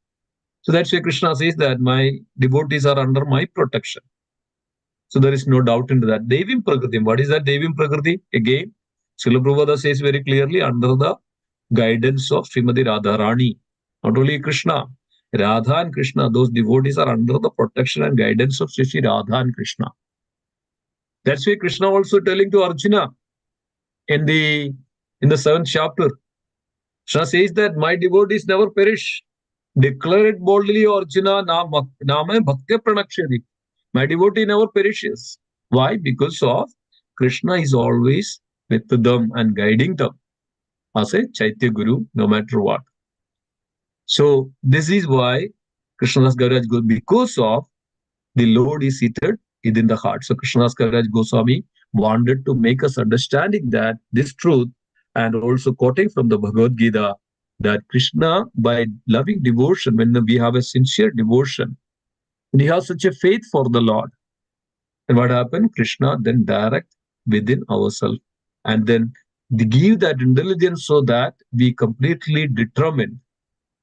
So that's why Krishna says that my devotees are under my protection. So there is no doubt into that. Devim Prakriti. What is that Devim Prakriti? Again, Srila Prabhupada says very clearly, under the guidance of Srimati Radharani. Not only Krishna, Radha and Krishna, those devotees are under the protection and guidance of Sri Radha and Krishna. That's why Krishna also telling to Arjuna in the 7th chapter, Krishna says that my devotees never perish. Declare it boldly, Arjuna, Nama Bhakti Pranakshadi. My devotee never perishes. Why? Because of Krishna is always with them and guiding them as a Chaitya Guru, no matter what. So this is why Krishnadas Kaviraj Goswami, because of the Lord is seated within the heart. So Krishnadas Kaviraj Goswami wanted to make us understanding that this truth, and also quoting from the Bhagavad Gita, that Krishna, by loving devotion, when we have a sincere devotion, and he has such a faith for the Lord, and what happened? Krishna then direct within ourselves, and then give that intelligence so that we completely determine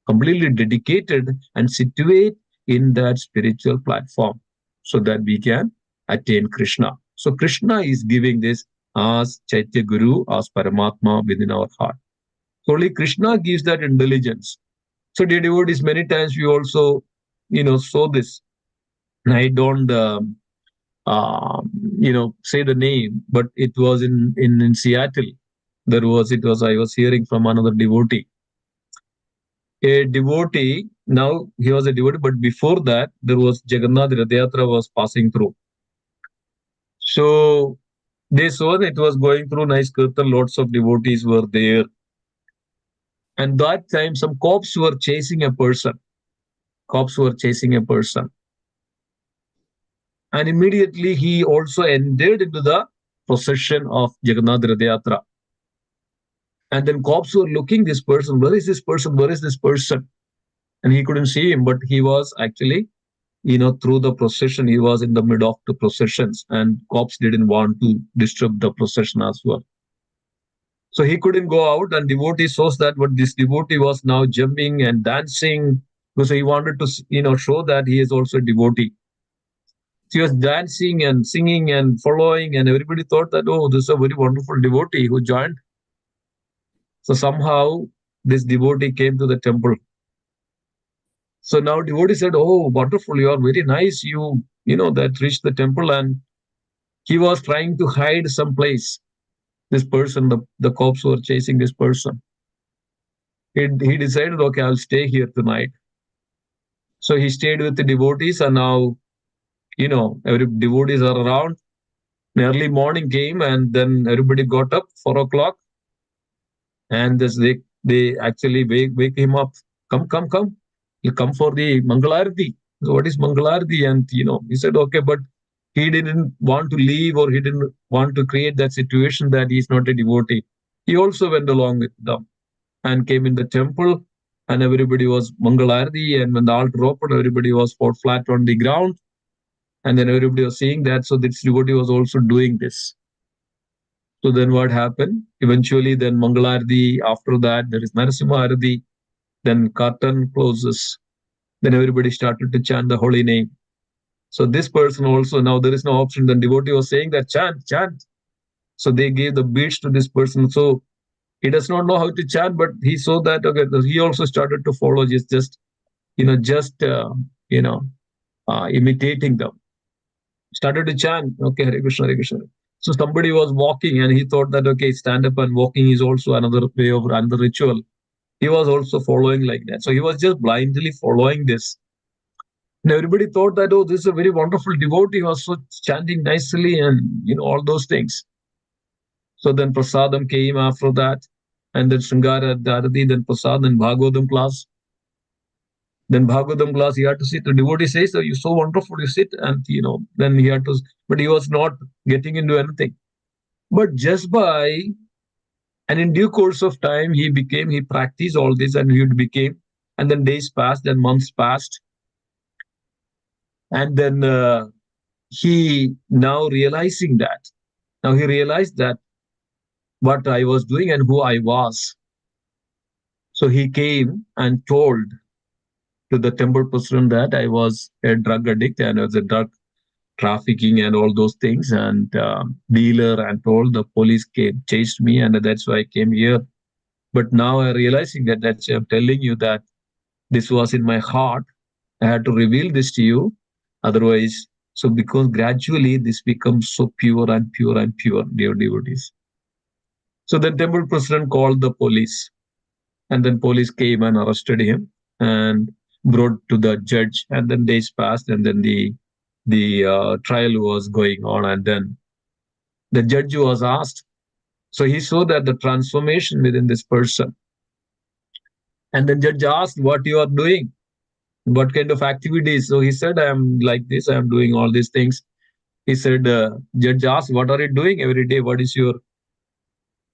completely dedicated and situate in that spiritual platform so that we can attain Krishna. So Krishna is giving this as Chaitya Guru, as Paramatma within our heart. So only Krishna gives that intelligence. So dear devotees, many times we also, saw this. And I don't, say the name, but it was in Seattle. It was I was hearing from another devotee. A devotee, now he was a devotee, but before that, there was Jagannath Rath Yatra was passing through. So they saw that it was going through nice kirtan, lots of devotees were there. And that time, some cops were chasing a person. Cops were chasing a person. And immediately he also entered into the procession of Jagannath Rath Yatra. And then cops were looking this person. Where is this person? Where is this person? And he couldn't see him, but he was actually, through the procession. He was in the mid of the processions, and cops didn't want to disturb the procession as well. So he couldn't go out, and devotee saw that what this devotee was now jumping and dancing because he wanted to, show that he is also a devotee. He was dancing and singing and following, and everybody thought that, oh, this is a very wonderful devotee who joined. So somehow this devotee came to the temple. So now devotee said, oh, wonderful, you are very nice. That reached the temple, and he was trying to hide someplace. This person, the cops were chasing this person. He decided, okay, I'll stay here tonight. So he stayed with the devotees, and now, every devotees are around. Early morning came, and then everybody got up 4 o'clock, and they actually wake him up. Come, you come for the Mangalarti. So what is Mangalarti? And he said, okay, but he didn't want to leave, or he didn't want to create that situation that he's not a devotee. He also went along with them and came in the temple, and everybody was Mangalarti. And when the altar opened, everybody was flat on the ground. And then everybody was seeing that. So this devotee was also doing this. So then what happened? Eventually, then Mangalarti, after that, there is Narasimha Arati, then curtain closes. Then everybody started to chant the holy name. So this person also, now there is no option. Then devotee was saying that chant, chant. So they gave the beads to this person. So he does not know how to chant, but he saw that, okay, he also started to follow, just imitating them. Started to chant, okay, Hare Krishna, Hare Krishna. So somebody was walking, and he thought that, okay, stand up and walking is also another way of another ritual. He was also following like that. So he was just blindly following this. And everybody thought that, oh, this is a very wonderful devotee. He was so chanting nicely and, all those things. So then Prasadam came after that. And then Sringara Dharati, then Prasad, then Bhagavatam class. Then Bhagavatam class, he had to sit. The devotee says, oh, you're so wonderful, you sit. And, then he had to, but he was not getting into anything. But just by, and in due course of time, he practiced all this, and he became, and then days passed and months passed. And then he now realizing that, now he realized that what I was doing and who I was. So he came and told to the temple president that I was a drug addict and I was a drug trafficking and all those things, and dealer, and told the police chased me, and that's why I came here. But now I'm realizing that's I'm telling you that this was in my heart. I had to reveal this to you. Otherwise, so because gradually this becomes so pure and pure and pure, dear devotees. So then temple president called the police, and then police came and arrested him and brought to the judge. And then days passed, and then the trial was going on, and then the judge was asked. So he saw that the transformation within this person. And then judge asked, what you are doing, what kind of activities. So he said, I am like this, I am doing all these things. He said, judge asked, what are you doing every day? What is your,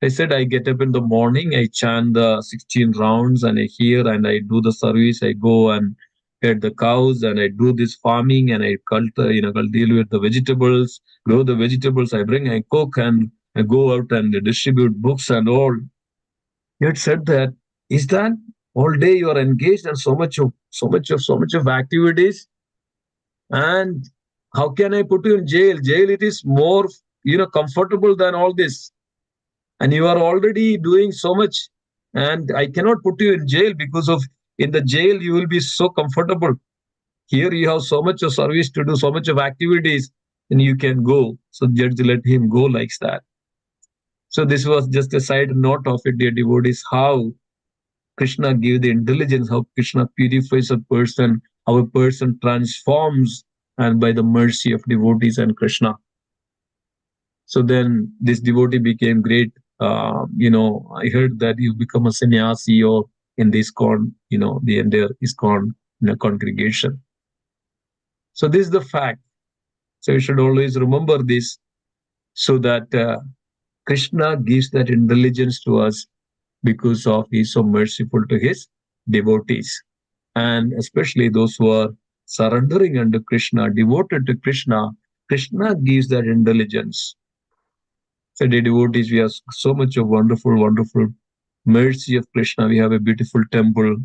I said, I get up in the morning, I chant the 16 rounds, and I hear, and I do the service. I go and get the cows, and I do this farming, and I deal with the vegetables, grow the vegetables. I bring, I cook, and I go out and distribute books and all. He had said that, is that All day you are engaged and so much of activities. And how can I put you in jail? Jail, it is more, comfortable than all this. And you are already doing so much. And I cannot put you in jail because of in the jail you will be so comfortable. Here you have so much of service to do, so much of activities, and you can go. So judge let him go like that. So this was just a side note of it, dear devotees, how Krishna gave the intelligence, how Krishna purifies a person, how a person transforms, and by the mercy of devotees and Krishna. So then this devotee became great. I heard that you become a sannyasi or in this con, the entire ISKCON congregation. So this is the fact. So you should always remember this, so that Krishna gives that intelligence to us because of he is so merciful to his devotees, and especially those who are surrendering unto Krishna, devoted to Krishna. Krishna gives that intelligence. So the devotees, we have so much of wonderful, wonderful mercy of Krishna. We have a beautiful temple.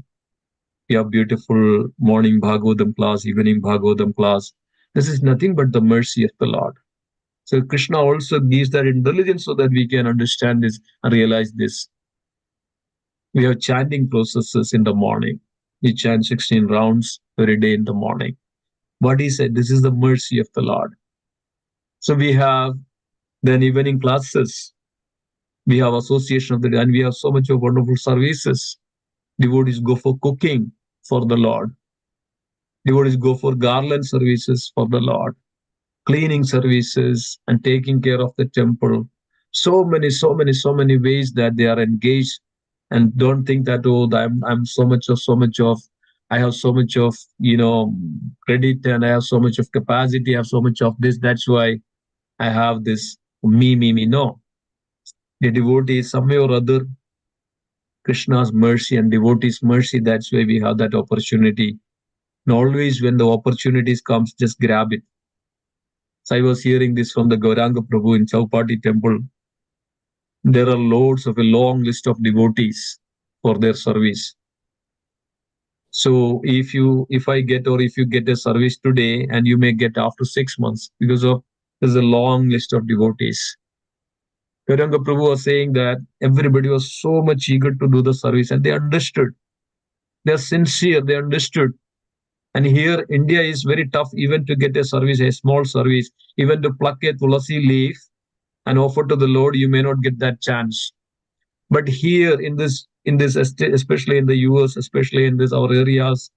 We have beautiful morning Bhagavatam class, evening Bhagavatam class. This is nothing but the mercy of the Lord. So Krishna also gives that intelligence so that we can understand this and realize this. We have chanting processes in the morning. We chant 16 rounds every day in the morning. What he said, this is the mercy of the Lord. So we have then evening classes. We have association of the day, and we have so much of wonderful services. Devotees go for cooking for the Lord. Devotees go for garland services for the Lord, cleaning services, and taking care of the temple. So many, so many, so many ways that they are engaged. And don't think that, oh, I'm so much of I have so much of credit, and I have so much of capacity, I have so much of this, that's why I have this me. No, the devotee is some way or other Krishna's mercy and devotee's mercy. That's why we have that opportunity. And always when the opportunities comes, just grab it. So I was hearing this from the Gauranga Prabhu in Chowpatty temple. There are loads of a long list of devotees for their service. So if I get, or if you get a service today, and you may get after 6 months, because of there's a long list of devotees. Gauranga Prabhu was saying that everybody was so much eager to do the service, and they understood. They're sincere, they understood. And here, India is very tough even to get a service, a small service, even to pluck a tulasi leaf and offer to the Lord, you may not get that chance. But here in this, especially in the US, especially in this our areas,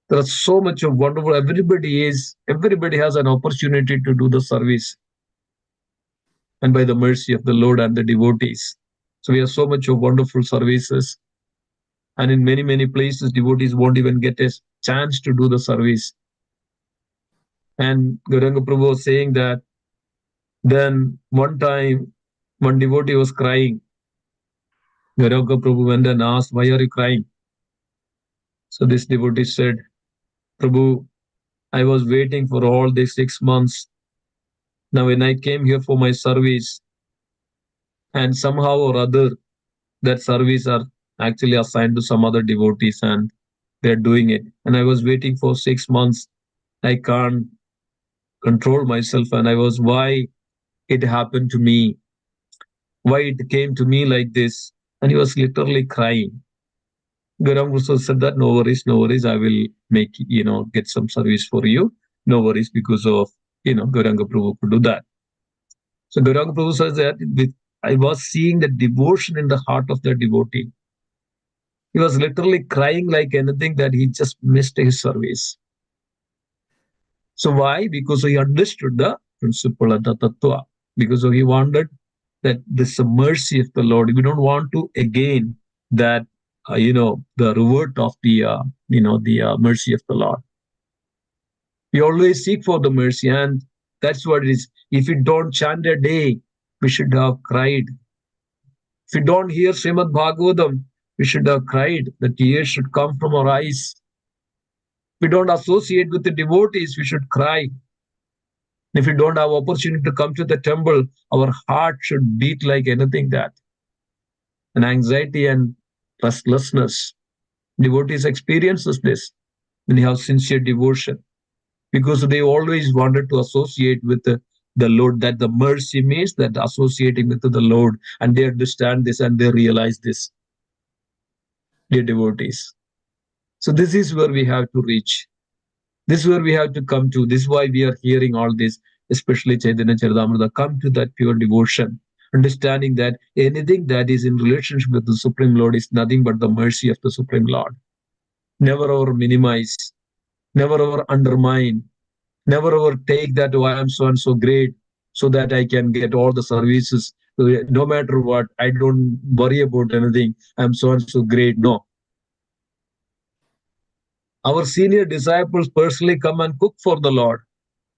there is so much of wonderful. Everybody has an opportunity to do the service, and by the mercy of the Lord and the devotees. So we have so much of wonderful services, and in many places, devotees won't even get a chance to do the service. And Gauranga Prabhu was saying that then one time, one devotee was crying. Gauranga Prabhu went and asked, "Why are you crying?" So this devotee said, "Prabhu, I was waiting for all these 6 months. Now, when I came here for my service, and somehow or other, that service are actually assigned to some other devotees, and they're doing it. And I was waiting for 6 months. I can't control myself, and I was, why it happened to me? Why it came to me like this?" And he was literally crying. Garam also said that, no worries, no worries. I will make, get some service for you. No worries, because of, Gauranga Prabhu could do that. So Gauranga Prabhu says that I was seeing the devotion in the heart of the devotee. He was literally crying like anything that he just missed his service. So why? Because he understood the principle of the tattva. Because he wanted that this mercy of the Lord. We don't want to again that the reward of the mercy of the Lord. We always seek for the mercy, and that's what it is. If we don't chant a day, we should have cried. If we don't hear Srimad Bhagavatam, we should have cried. The tears should come from our eyes. If we don't associate with the devotees, we should cry. If we don't have opportunity to come to the temple, our heart should beat like anything that. And anxiety and restlessness. Devotees experiences this when they have sincere devotion, because they always wanted to associate with the Lord. That the mercy means that associating with the Lord, and they understand this and they realize this, dear devotees. So this is where we have to reach. This is where we have to come to. This is why we are hearing all this, especially Chaitanya Charitamrita. Come to that pure devotion, understanding that anything that is in relationship with the Supreme Lord is nothing but the mercy of the Supreme Lord. Never ever minimize, never ever undermine, never ever take that, oh, I am so and so great, so that I can get all the services. No matter what, I don't worry about anything. I'm so and so great. No. Our senior disciples personally come and cook for the Lord.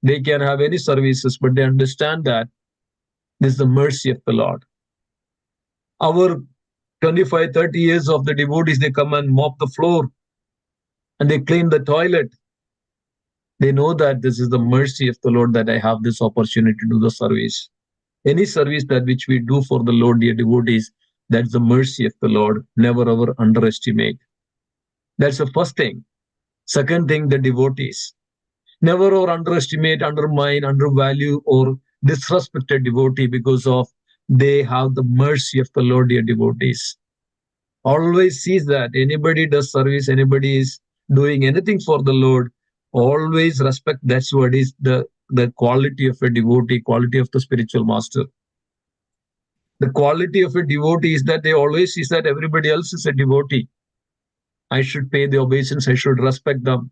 They can have any services, but they understand that this is the mercy of the Lord. Our 25, 30 years of the devotees, they come and mop the floor and they clean the toilet. They know that this is the mercy of the Lord that I have this opportunity to do the service. Any service that which we do for the Lord, dear devotees, that's the mercy of the Lord. Never ever underestimate. That's the first thing. Second thing, the devotees. Never or underestimate, undermine, undervalue, or disrespect a devotee because of they have the mercy of the Lord, dear devotees. Always sees that anybody does service, anybody is doing anything for the Lord, always respect. That's what is the quality of a devotee, quality of the spiritual master. The quality of a devotee is that they always see that everybody else is a devotee. I should pay the obeisance, I should respect them,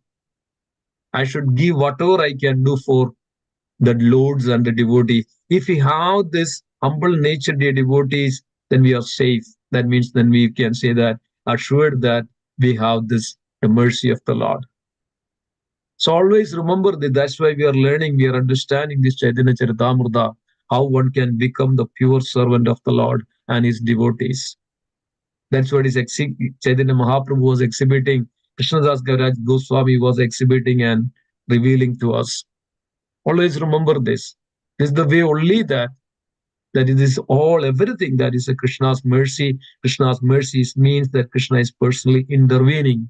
I should give whatever I can do for the lords and the devotees. If we have this humble nature, dear devotees, then we are safe. That means then we can say that, assured that we have this the mercy of the Lord. So always remember that. That's why we are learning, we are understanding this Chaitanya Charitamrita, how one can become the pure servant of the Lord and his devotees. That's what is Chaitanya Mahaprabhu was exhibiting, Krishnadas Kaviraj Goswami was exhibiting and revealing to us. Always remember this. This is the way only that it is all everything that is a Krishna's mercy. Krishna's mercy means that Krishna is personally intervening,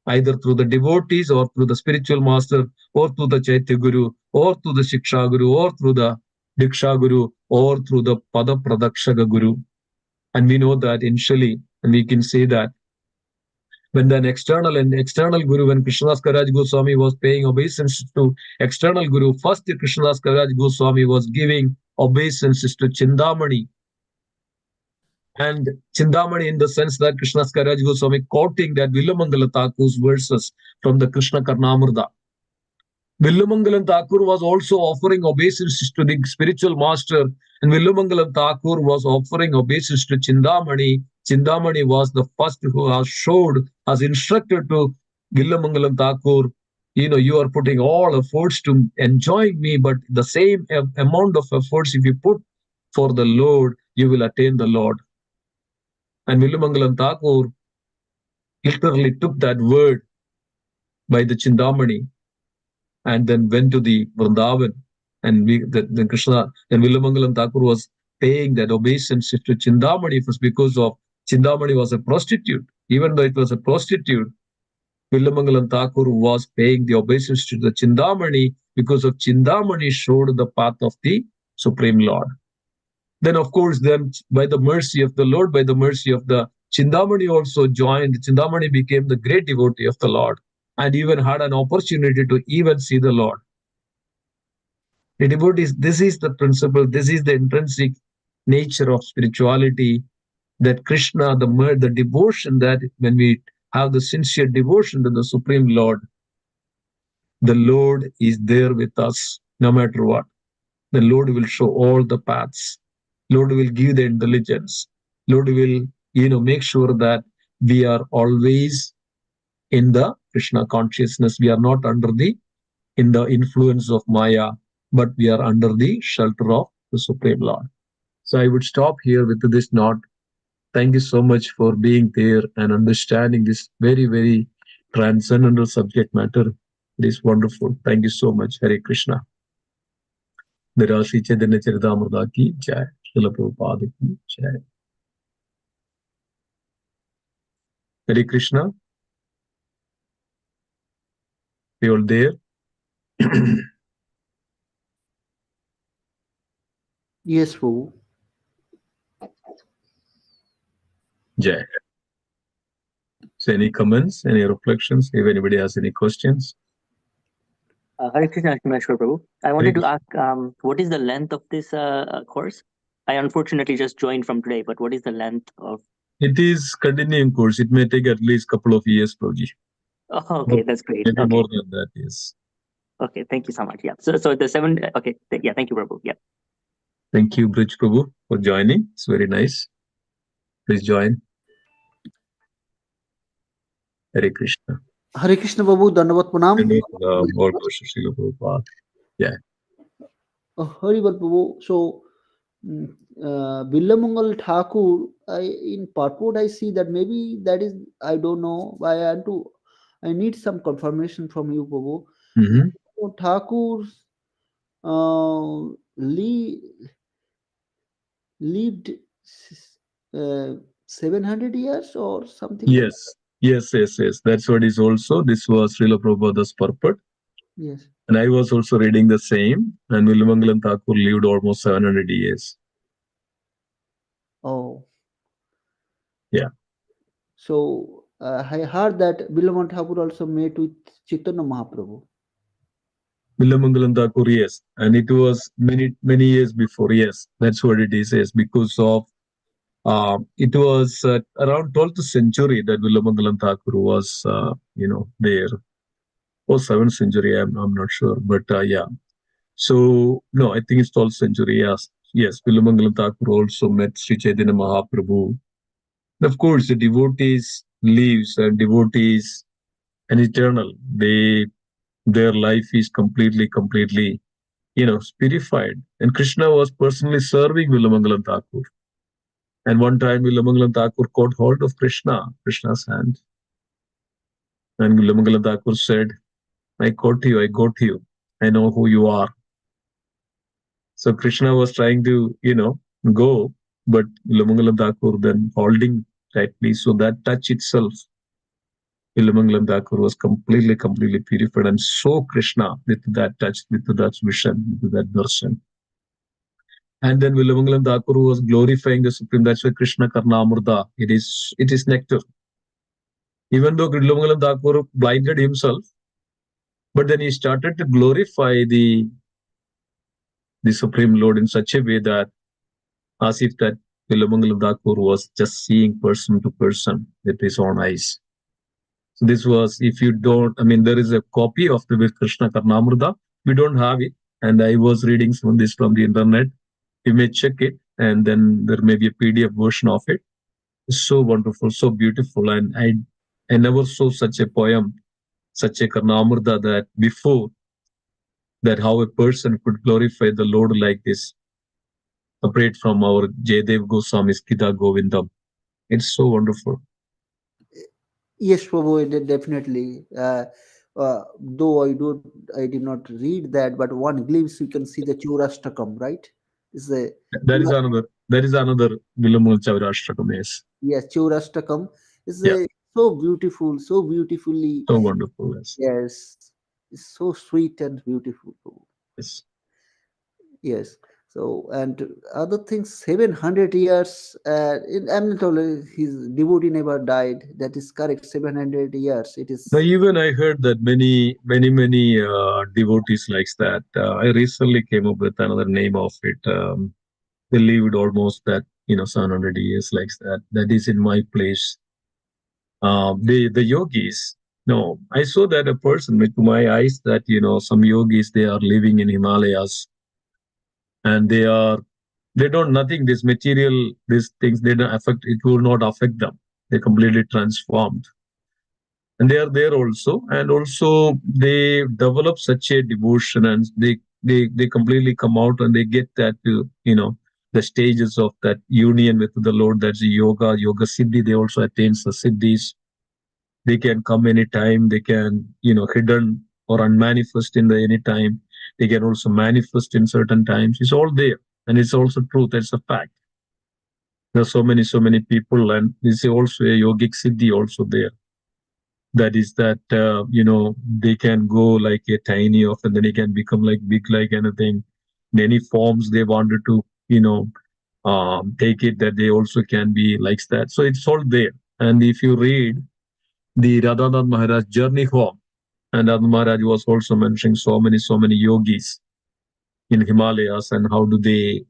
either through the devotees or through the spiritual master or through the Chaitya Guru or through the Shiksha Guru or through the Diksha Guru or through the Pada Pradakshaka Guru. And we know that initially, and we can say that when an external guru, when Krishnadas Kaviraj Goswami was paying obeisance to external guru, first Krishnadas Kaviraj Goswami was giving obeisances to Chindamani. And Chindamani, in the sense that Krishnadas Kaviraj Goswami quoting that Villamangala Thakur's verses from the Krishna Karnamrita. Villamangalam Thakur was also offering obeisances to the spiritual master, and Villamangalam Thakur was offering obeisances to Chindamani. Chindamani was the first who has showed, has instructed to Villamangalam Thakur, you are putting all efforts to enjoying me, but the same amount of efforts, if you put for the Lord, you will attain the Lord. And Villamangalam Thakur literally took that word by the Chindamani and then went to the Vrindavan. And the Krishna, then Villamangalam Thakur was paying that obeisance to Chindamani first because of Chindamani was a prostitute. Even though it was a prostitute, Villamangalam Thakur was paying the obeisance to the Chindamani because of Chindamani showed the path of the Supreme Lord. Then, of course, then by the mercy of the Lord, by the mercy of the Chindamani also joined. Chindamani became the great devotee of the Lord and even had an opportunity to even see the Lord. The devotees, this is the principle, this is the intrinsic nature of spirituality, that Krishna, the devotion, that when we have the sincere devotion to the Supreme Lord, the Lord is there with us no matter what. The Lord will show all the paths. Lord will give the intelligence. Lord will, make sure that we are always in the Krishna consciousness. We are not in the influence of Maya, but we are under the shelter of the Supreme Lord. So I would stop here with this note. Thank you so much for being there and understanding this very, very transcendental subject matter. It is wonderful. Thank you so much. Hare Krishna. Nirasi Chaitanya Charitamrita ki jai. Srila Prabhupada ki jai. Hare Krishna. We all there? Yes, Prabhu. Jay. So any comments, any reflections? If anybody has any questions? Hare Krishna, Simheshwar Prabhu. I wanted Hare to ask, what is the length of this course? I unfortunately just joined from today, but what is the length of? It is continuing course. It may take at least couple of years, Prabhuji. Oh, okay, that's great. Maybe Okay, more than that, yes. okay, thank you so much. Yeah, so the seven. Okay, yeah, thank you, Prabhu. Yeah. Thank you, Bridge Prabhu, for joining. It's very nice. Please join. Hare Krishna. Hare Krishna Prabhu, Dandavat Pranam. More questions, Srila Prabhupada. Yeah. Haribol Prabhu. So, Billamangal Thakur, in purport, I see that maybe that is, I don't know. I need some confirmation from you, Prabhu. Mm-hmm. So Thakur's lived 700 years or something like Yes. Yes. That's what is also. This was Srila Prabhupada's purport. Yes. And I was also reading the same. And Villamangalam Thakur lived almost 700 years. Oh. Yeah. So I heard that Billamangal Thakur also met with Chaitanya Mahaprabhu. Villamangalam Thakur, yes. And it was many years before. Yes. That's what it is. Yes. Because of it was around 12th century that Villamangalam Thakur was, there. Or 7th century, I'm not sure. But yeah. So, no, I think it's 12th century. Yes. Villamangalam Thakur also met Sri Chaitanya Mahaprabhu. And of course, the devotees lives and devotees and eternal. Their life is completely, spirified. And Krishna was personally serving Villamangalam Thakur. And one time Villamangalam Thakur caught hold of Krishna's hand. And Villamangalam Thakur said, I got you. I know who you are. So Krishna was trying to, go, but Villamangalam Thakur then holding tightly. So that touch itself, Villamangalam Thakur was completely purified and saw Krishna with that touch, with that vision, with that darshan. And then Villamangalam Thakur was glorifying the Supreme. That's why Krishna Karnamurta. It is nectar. Even though Villamangalam Thakur blinded himself, but then he started to glorify the Supreme Lord in such a way that as if that Villamangalam Thakur was just seeing person to person with his own eyes. So this was, if you don't, there is a copy of the Krishna Karnamurta. We don't have it. And I was reading some of this from the internet. You may check it, and then there may be a PDF version of it. It's so wonderful, so beautiful. And I never saw such a poem, such a Karnamurta, that before that how a person could glorify the Lord like this, separate from our Jayadev Goswami's Gita Govindam. It's so wonderful. Yes, Prabhu, definitely. Though I did not read that, but one glimpse you can see the Churashtakam, right? Is the That is another Villamangalam Chavirashtakam, yes. Yes, Churashtakam is Yeah. so beautiful, so beautifully. So wonderful, yes. Yes, it's so sweet and beautiful. Yes. Yes. So, and other things, 700 years, I'm not told his devotee never died. That is correct, 700 years. It is. Now, even I heard that many devotees likes that. I recently came up with another name of it. They lived almost that, 700 years likes that. That is in my place. The yogis, no, I saw that a person with my eyes that, some yogis, they are living in Himalayas, and they don't nothing, this material, these things, they don't affect, it will not affect them. They're completely transformed. And they are there also, and also they develop such a devotion, and they completely come out, and they get that, the stages of that union with the Lord. That's yoga siddhi. They also attain the siddhis. They can come anytime. They can, hidden or unmanifest in the any time. They can also manifest in certain times. It's all there, and it's also truth. It's a fact. There are so many people, and this is also a yogic siddhi also there. That is that, they can go like a tiny of, and then it can become like big, like anything. In any forms they wanted to, take it, that they also can be like that. So it's all there. And if you read the Radhanath Maharaj journey home, and Radha Maharaj was also mentioning so many yogis in Himalayas, and how do they,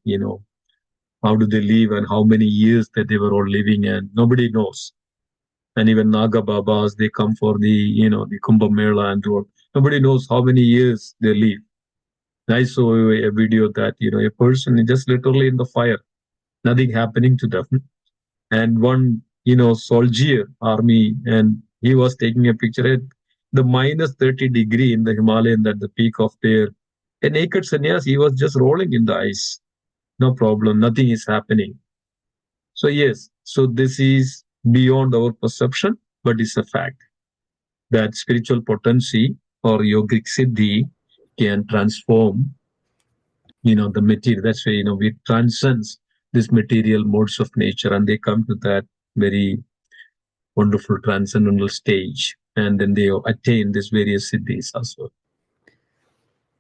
how do they live, and how many years that they were all living, and nobody knows. And even Naga Babas, they come for the, the Kumbh Mela and all. Nobody knows how many years they live. I saw a video that, a person is just literally in the fire, nothing happening to them. And one, soldier army, and he was taking a picture at the minus 30 degree in the Himalayan, at the peak of there. A naked sannyas, he was just rolling in the ice. No problem, nothing is happening. So yes, so this is beyond our perception, but it's a fact that spiritual potency or yogic siddhi can transform, the material. That's why, we transcends this material modes of nature, and they come to that very wonderful transcendental stage, and then they attain these various siddhis as well.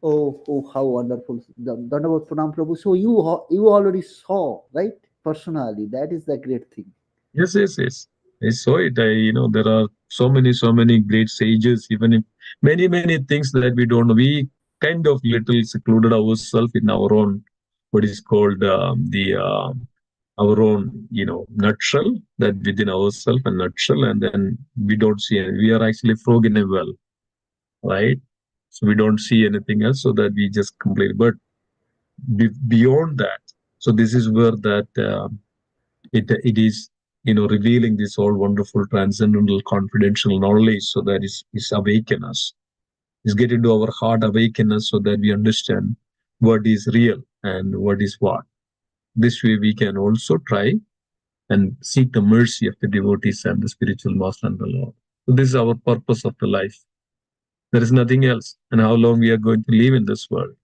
Oh, how wonderful. Dandavat Pranam Prabhu. So you already saw, right? Personally, that is the great thing. Yes, yes, yes. I saw it. There are so many great sages, even if many things that we don't know. We kind of little secluded ourselves in our own, what is called the our own, nutshell, that within ourselves, a nutshell, and then we don't see it. We are actually frog in a well, right? So we don't see anything else, so that we just complete. But beyond that, so this is where that it is, revealing this all wonderful transcendental confidential knowledge, so that is awaken us, is get into our heart, awaken us, so that we understand what is real and what is what. This way we can also try and seek the mercy of the devotees and the spiritual master and the Lord. So this is our purpose of the life. There is nothing else. And how long we are going to live in this world.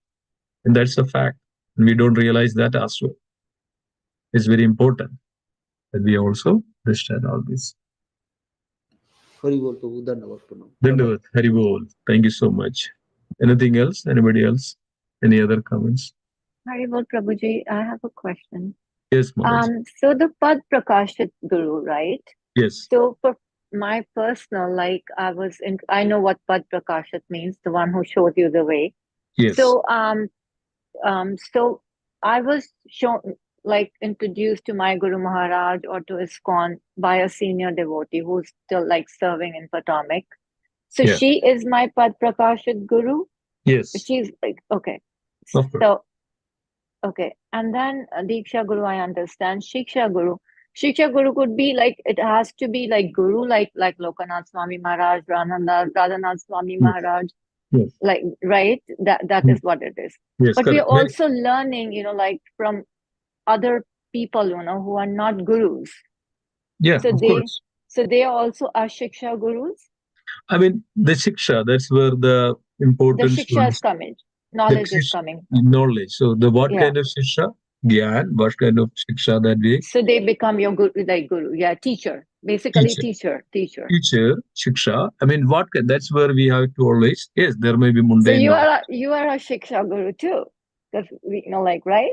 And that's a fact. And we don't realize that as well. It's very important that we also understand all this. Hari Bol Prabhu, Dandavat Pranam. Dandavat, Hari Bol. Thank you so much. Anything else? Anybody else? Any other comments? Haribol Prabhuji, I have a question. Yes, Mamaji. So the Pad Prakashit Guru, right? Yes. So for my personal, like I know what Pad Prakashit means, the one who showed you the way. Yes. So so I was introduced to my Guru Maharaj or to ISKCON by a senior devotee who's still like serving in Potomac. So Yeah. she is my Pad Prakashit Guru. Yes. She's like, okay. Of course. So okay. And then Diksha Guru, I understand. Shiksha Guru. Shiksha Guru could be like, it has to be like Guru, like Lokanath Swami Maharaj, Radhanath Swami Maharaj. Yes. Like, right? That is what it is. Yes, But we are correct. also learning, like from other people, who are not gurus. Yeah, So of course. So they also are Shiksha Gurus. I mean, the Shiksha, that's where the The importance Shiksha is coming. Knowledge is coming. knowledge. So the what Yeah. kind of Shiksha? Gyan, what kind of Shiksha that way? So they become your guru, like guru. Yeah, teacher. Basically teacher. Teacher, Shiksha. I mean, that's where we have to always, yes, there may be mundane. So you are a Shiksha Guru too. Because we like, right?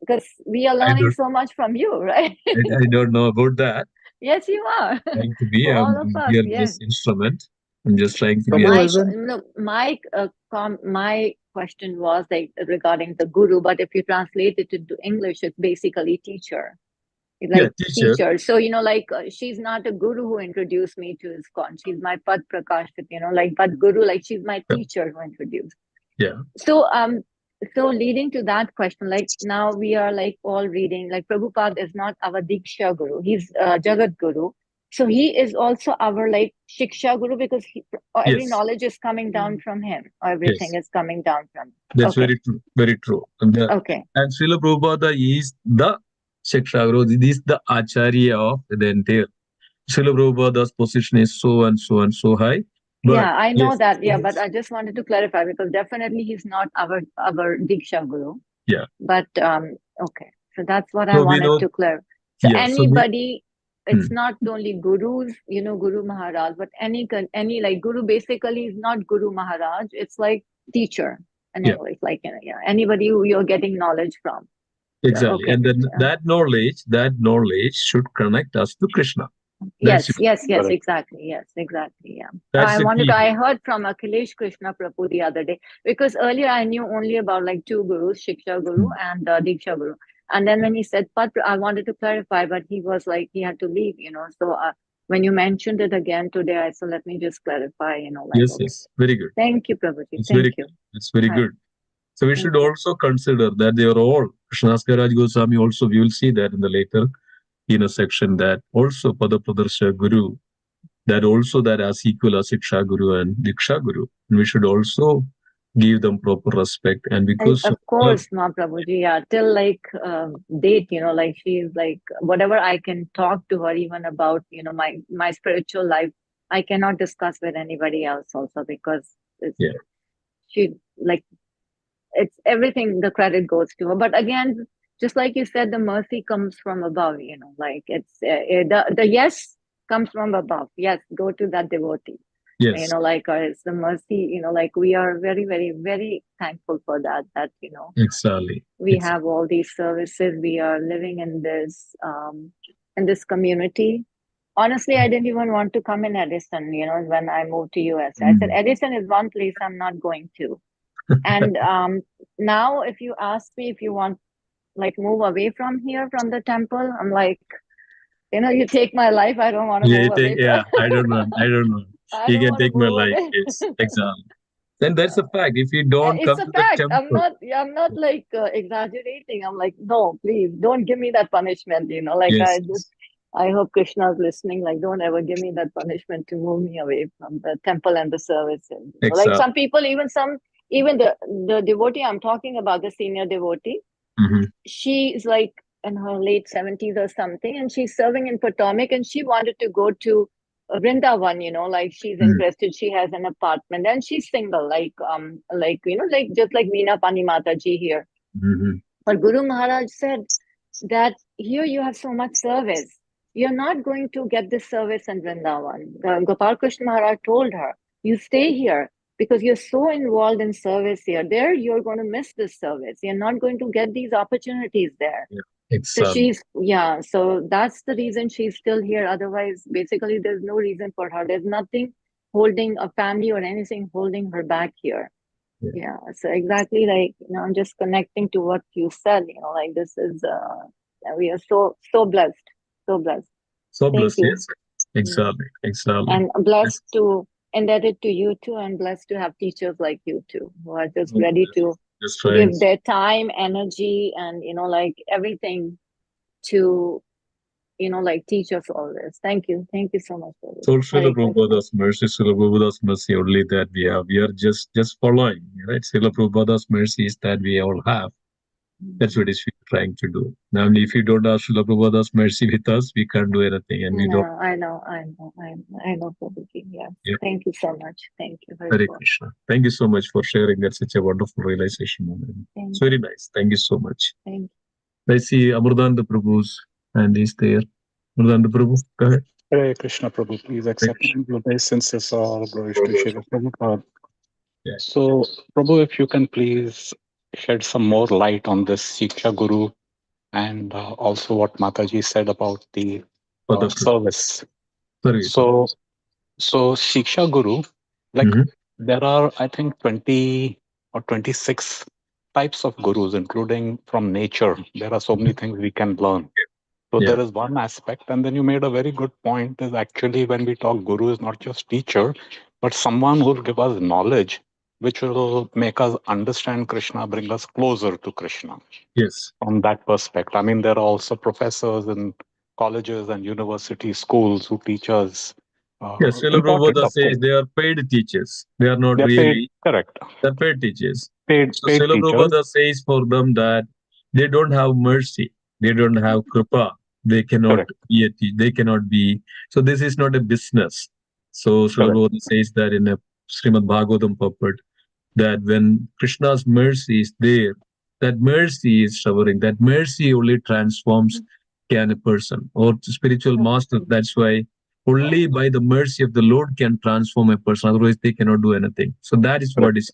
Because we are learning so much from you, right? I don't know about that. Yes, you are. Trying to be, For all of us, here yes. this instrument. I'm just trying to be. My question was like regarding the guru, but if you translate it into English, it's basically teacher. It's like teacher. So, she's not a guru who introduced me to ISKCON. She's my Pad Prakashit, but guru, like she's my teacher who introduced. Yeah. So leading to that question, like now we are like all reading, like Prabhupada is not our Diksha Guru. He's Jagat Guru. So he is also our like Shiksha Guru because every knowledge is coming down from him. Everything is coming down from him. That's very true. Very true. And Srila Prabhupada is the Shiksha Guru. This is the Acharya of the entire. Srila Prabhupada's position is so and so and so high. But yeah, I know that. Yeah, but I just wanted to clarify because definitely he's not our Diksha Guru. Yeah. But okay, so that's what I wanted to clarify. So anybody it's not only gurus, Guru Maharaj, but any like guru basically is not Guru Maharaj. It's like teacher, and Yeah. it's like anybody who you're getting knowledge from. Exactly. Okay. And then that knowledge should connect us to Krishna. Yes, That's yes, yes, Correct. exactly. Yes, exactly. Yeah. That's the key. I heard from Akhilesh Krishna Prabhu the other day, because earlier I knew only about like two gurus, Shiksha Guru and Diksha Guru. And then when he said Pat, I wanted to clarify, but he was like, he had to leave, So when you mentioned it again today, I said, let me just clarify, like, Yes, okay. yes. Very good. Thank you, Prabhuji. It's Thank very you. good. It's very Right. good. So we Thank should you. also consider that they are all Krishnas Kaviraj Goswami. Also, we will see that in the later section, that also Padapradarsha Guru, that also that as equal as Siksha Guru and Diksha Guru. And we should also give them proper respect. And And because of course, Mahaprabhuji, yeah, till like date, like she's like whatever I can talk to her even about, my spiritual life, I cannot discuss with anybody else also, because it's, Yeah. she like it's everything, the credit goes to her. But again, just like you said, the mercy comes from above, like it's the yes comes from above. Yes, go to that devotee. Yes, Like it's the mercy, like we are very, very, very thankful for that, exactly. we have all these services, we are living in this community. Honestly, I didn't even want to come in Edison, when I moved to US. I said, Edison is one place I'm not going to. And now if you ask me if you want like move away from here, from the temple, I'm like, you take my life, I don't want to move away from I don't know. I don't know. I You don't can want to take my move life. away. Yes, exactly. Then that's a fact. If you don't It's come a to the fact. temple, I'm not like exaggerating. I'm like, no, please don't give me that punishment. Like yes, I hope Krishna is listening. Like, don't ever give me that punishment to move me away from the temple and the services. Like exactly. some people, even the devotee I'm talking about, the senior devotee, she's like in her late 70s or something, and she's serving in Potomac, and she wanted to go to Vrindavan, like she's interested. She has an apartment and she's single, like just like Veena Pani Mataji here. But Guru Maharaj said that here you have so much service. You're not going to get this service in Vrindavan. Gopal Krishna Maharaj told her, you stay here because you're so involved in service here. There, you're going to miss this service. You're not going to get these opportunities there. Yeah, so so that's the reason she's still here. Otherwise, basically, there's no reason for her. There's nothing holding a family or anything holding her back here. Yeah. So exactly, like, I'm just connecting to what you said, like this is, we are so blessed, so blessed. So Thank blessed, you. yes. Exactly, exactly. And blessed indebted to you too, and blessed to have teachers like you too, who are just ready to give their time, energy, and like everything to like teach us all this. Thank you so much for this. So Srila Prabhupada's mercy, Srila Prabhupada's mercy only that we have. We are just following, right? Srila Prabhupada's mercy is that we all have. That's what we're trying to do. Now, if you don't have Srila Prabhupada's mercy with us, we can't do anything, and we don't. I know, Prabhuji. Yeah. Thank you so much. Thank you very Hare much. Krishna. Thank you so much for sharing that, such a wonderful realization. It's very nice. Thank you so much. Thank you. I see Amurdanda Prabhu's hand is there. Amurdanda Prabhu, go ahead. Hare Krishna Prabhu, please accept the obeisances or glories to Srila Prabhupada. So, Prabhu, if you can please shed some more light on this Siksha Guru and also what Mataji said about the service. So Siksha Guru, like there are, I think, 20 or 26 types of gurus, including from nature. There are so many things we can learn. So there is one aspect, and then you made a very good point, is actually when we talk guru is not just teacher, but someone who will give us knowledge, which will make us understand Krishna, bring us closer to Krishna. Yes. From that perspective. I mean, there are also professors in colleges and university schools who teach us. Yes, Srila Prabhupada says they are paid teachers. They are not really. Correct. They're paid teachers. Paid Srila Prabhupada says for them that they don't have mercy. They don't have kripa. They cannot be they cannot be. So this is not a business. So Srila Prabhupada says that in a Srimad Bhagavatam purport, that when Krishna's mercy is there, that mercy is showering. That mercy only transforms can a person or spiritual master. That's why only by the mercy of the Lord can transform a person. Otherwise, they cannot do anything. So that is Correct. what is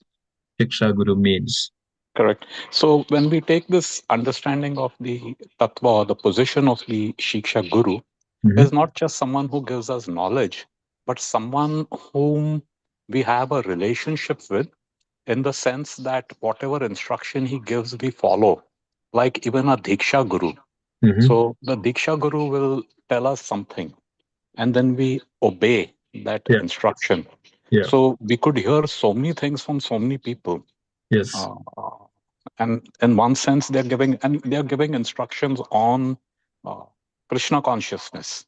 Shiksha Guru means. Correct. So when we take this understanding of the tattva or the position of the Shiksha Guru, Mhm. is not just someone who gives us knowledge, but someone whom we have a relationship with, in the sense that whatever instruction he gives, we follow. Like even a Diksha Guru. Mhm. So the Diksha Guru will tell us something, and then we obey that Yeah. instruction. Yeah. So we could hear so many things from so many people. Yes. And in one sense, they're giving instructions on uh, Krishna consciousness.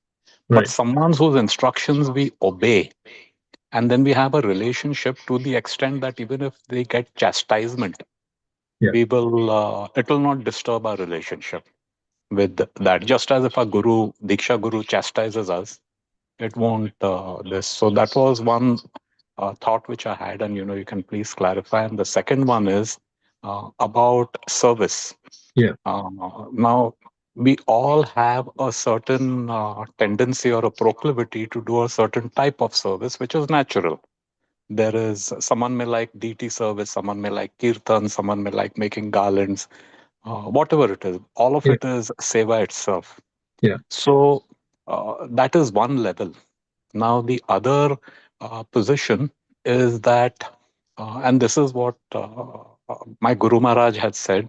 But Right. someone whose instructions we obey, and then we have a relationship to the extent that even if they get chastisement, Yeah. we will it will not disturb our relationship with that. Just as if a guru, Diksha Guru, chastises us, it won't this. So that was one thought which I had, and you can please clarify. And the second one is about service. Yeah. Now, we all have a certain tendency or a proclivity to do a certain type of service, which is natural. There is someone may like DT service, someone may like kirtan, someone may like making garlands, whatever it is. All of Yeah. it is seva itself. Yeah. So that is one level. Now, the other position is that, and this is what my Guru Maharaj had said,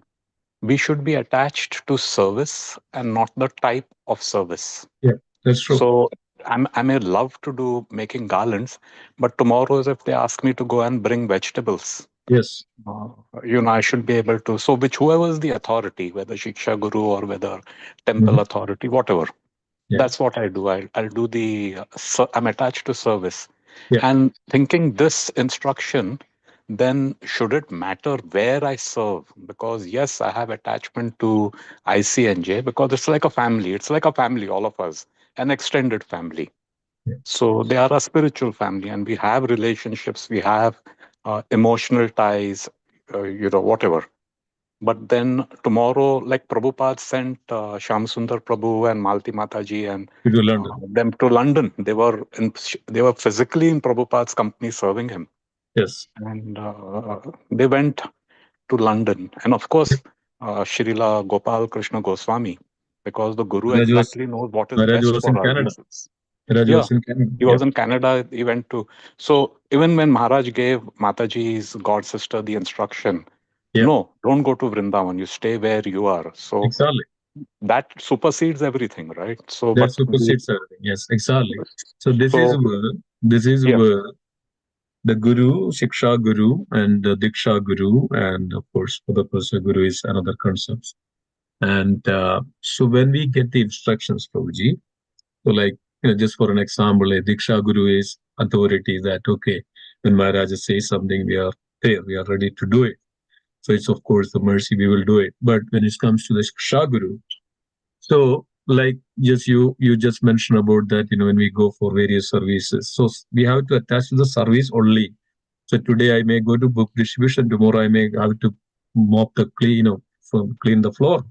we should be attached to service and not the type of service. Yeah. That's true. So I may love to do making garlands, but tomorrow, if they ask me to go and bring vegetables, Yes. I should be able to. So, whoever is the authority, whether Shiksha Guru or whether temple Mhm. authority, whatever, Yeah. that's what I do. I'll do the. I'm attached to service, Yeah. and thinking this instruction. Then should it matter where I serve? Because yes, I have attachment to ICNJ because it's like a family. It's like a family, all of us, an extended family. Yeah. So they are a spiritual family, and we have relationships, we have emotional ties, whatever. But then tomorrow, like Prabhupada sent Sham Sundar Prabhu and Malti Mataji and To go London. them to London. They were physically in Prabhupada's company serving him, Yes. and they went to London. And of course, Srila Gopal Krishna Goswami, because the Guru Maharaj was exactly knows what is Maharaj best was in for us. Canada. Maharaj Yeah, was in Canada. he Yeah. was in Canada. He went to. So even when Maharaj gave Mataji's god sister the instruction, Yeah. no, don't go to Vrindavan. You stay where you are. So Exactly. that supersedes everything, right? So, That but we, supersedes everything. Yes. Exactly. So so this is yeah. where the Guru, Shiksha Guru, and the Diksha Guru, and of course, Padapasa Guru is another concept. And so when we get the instructions, Prabhuji, so like, just for an example, a Diksha Guru is authority that, okay, when Maharaj says something, we are there, we are ready to do it. So it's, of course, the mercy, we will do it. But when it comes to the Shiksha Guru, so like just you just mentioned about that, when we go for various services, so we have to attach to the service only. So today I may go to book distribution, tomorrow I may have to mop the clean the floor.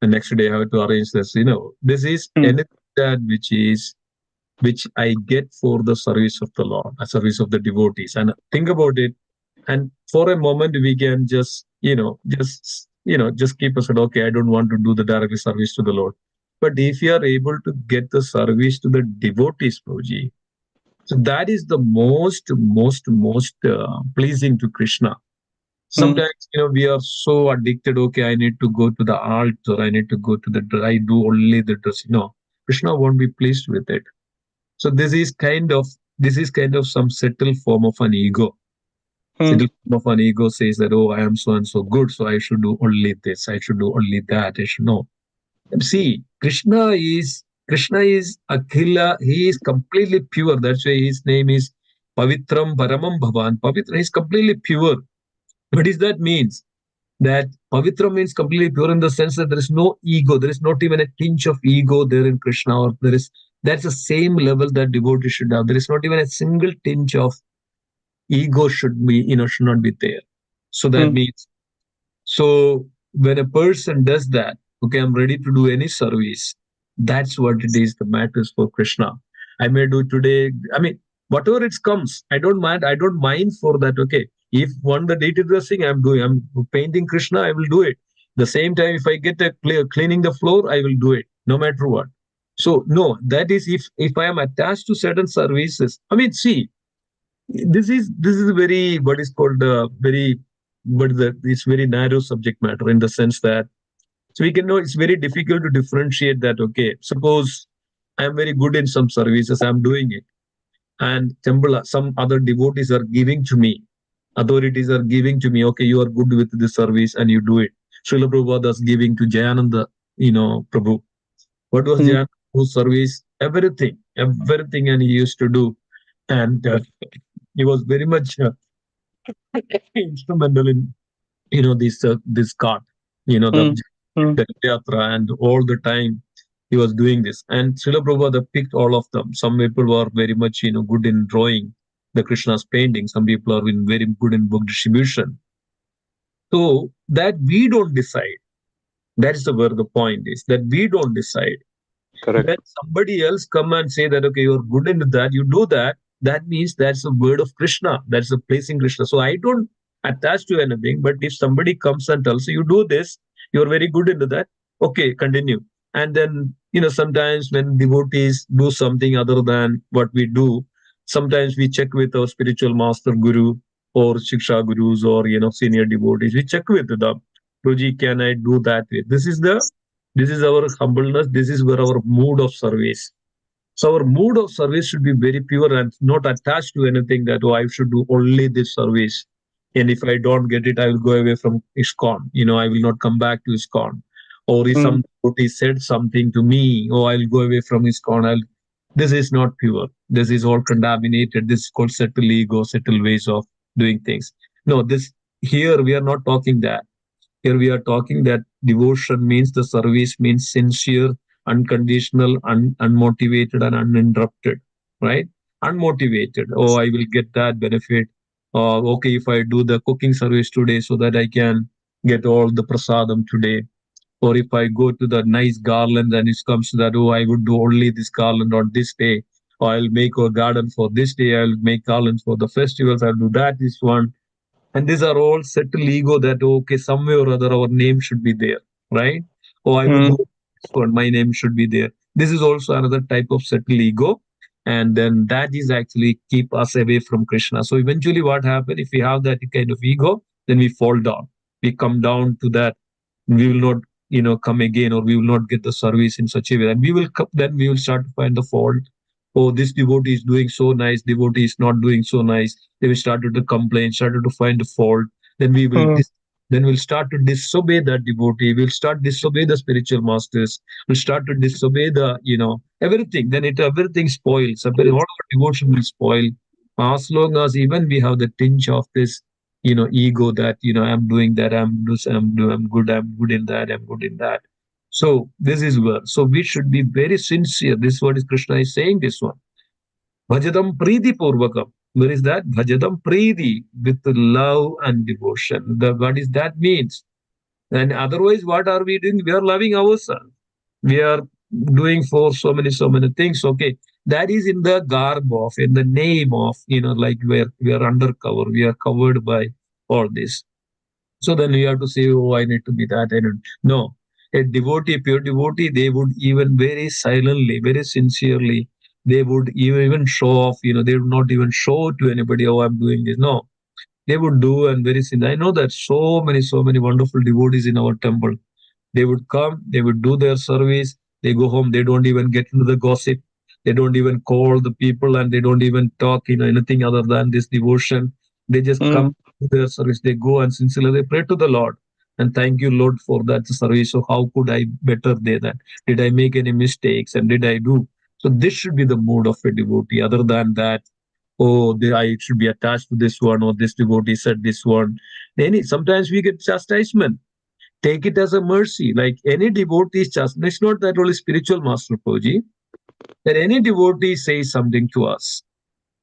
The next day I have to arrange this. This is Hmm. anything that which I get for the service of the Lord, a service of the devotees. And think about it. And for a moment, we can just keep us at, okay, I don't want to do the direct service to the Lord. But if you are able to get the service to the devotees, Prabhuji, so that is the most pleasing to Krishna. Hmm. Sometimes, we are so addicted. Okay, I need to go to the altar. I need to go to I do only the dress. Krishna won't be pleased with it. So this is kind of some subtle form of an ego. Hmm. Subtle form of an ego says that, oh, I am so and so good, so I should do only this. I should do only that. I should know. See, Krishna is Akhila. He is completely pure. That's why his name is Pavitram Paramam Bhavan. Pavitra is completely pure. What does that means? That Pavitra means completely pure in the sense that there is no ego. There is not even a tinge of ego there in Krishna, or that's the same level that devotee should have. There is not even a single tinge of ego should not be there. So that Hmm. means, so when a person does that, okay, I'm ready to do any service. That's what it is. The matters for Krishna. I may do today. I mean, whatever it comes, I don't mind. I don't mind for that. Okay, if one the deity dressing, I'm doing. I'm painting Krishna. I will do it. The same time, if I get a cleaning the floor, I will do it, no matter what. So no, that is if I am attached to certain services. I mean, see, this is very what is called very what is that? It's very narrow subject matter in the sense that so we can know it's very difficult to differentiate that. Okay, suppose I am very good in some services, I'm doing it, and temple, some other devotees are giving to me, authorities are giving to me. Okay, you are good with this service and you do it. Srila Prabhupada was giving to Jayananda, Prabhu. What was Mm, Jayananda's service? Everything, and he used to do, and he was very much instrumental in this cart, the mm, mm, yatra, and all the time he was doing this. And Srila Prabhupada picked all of them. Some people were very much good in drawing the Krishna's painting. Some people are very good in book distribution. So that we don't decide. That is where the point is, that we don't decide. correct. When somebody else come and say that, okay, you're good into that, you do that, that means that's a word of Krishna, that's a pleasing Krishna. So I don't attach to anything, but if somebody comes and tells you, you do this, you're very good into that, okay, continue. And then sometimes when devotees do something other than what we do, sometimes we check with our spiritual master guru or shiksha gurus, or senior devotees, we check with them, Guruji, can I do that way? This is our humbleness. This is where our mood of service. So our mood of service should be very pure and not attached to anything that, oh, I should do only this service. And if I don't get it, I will go away from ISKCON. I will not come back to ISKCON. Or if Mm, some devotee said something to me, oh, I'll go away from ISKCON. This is not pure. This is all contaminated. This is called subtle ego, subtle ways of doing things. No, this here we are not talking that. Here we are talking that devotion means the service means sincere, unconditional, unmotivated, and uninterrupted, right? Unmotivated. Oh, I will get that benefit. Okay, if I do the cooking service today so that I can get all the prasadam today. Or if I go to the nice garland and it comes to that, oh, I would do only this garland on this day. Or I'll make a garden for this day. I'll make garlands for the festivals. I'll do that this one. And these are all subtle ego that, okay, somewhere or other, our name should be there, right? Oh, I would mm, do this one, my name should be there. This is also another type of subtle ego. And then that is actually keep us away from Krishna. So eventually what happens if we have that kind of ego, then we fall down. We come down to that. We will not, come again, or we will not get the service in such a way. And we will come, then we will start to find the fault. Oh, this devotee is doing so nice, devotee is not doing so nice. Then we started to complain, started to find the fault. Then we will mm, then we'll start to disobey that devotee. We'll start disobey the spiritual masters. We'll start to disobey the everything. Then everything spoils. All our devotion will spoil. As long as even we have the tinge of this ego that I'm doing that, I'm good in that, I'm good in that. So this is where, so we should be very sincere. This what is Krishna is saying, this one. Bhajadam Preeti Purvakam. Where is that? Bhajadam Preeti, with love and devotion. What is that means? And otherwise, what are we doing? We are loving ourselves. We are doing for so many things. Okay. That is in the garb of, in the name of, like we are undercover. We are covered by all this. So then we have to say, oh, I need to be that. I don't. No. A devotee, a pure devotee, they would even very silently, very sincerely, they would even show off, they would not even show to anybody, oh, I'm doing this. No, they would do, and very sin. I know that so many wonderful devotees in our temple. They would come, they would do their service, they go home, they don't even get into the gossip, they don't even call the people, and they don't even talk, anything other than this devotion. They just come mm, to their service, they go and sincerely they pray to the Lord. And thank you, Lord, for that service. So how could I better day that? Did I make any mistakes and did I do? So this should be the mood of a devotee. Other than that, oh, I should be attached to this one, or this devotee said this one. Sometimes we get chastisement, take it as a mercy. Like any devotee is just, it's not that only spiritual master Koji, that any devotee says something to us.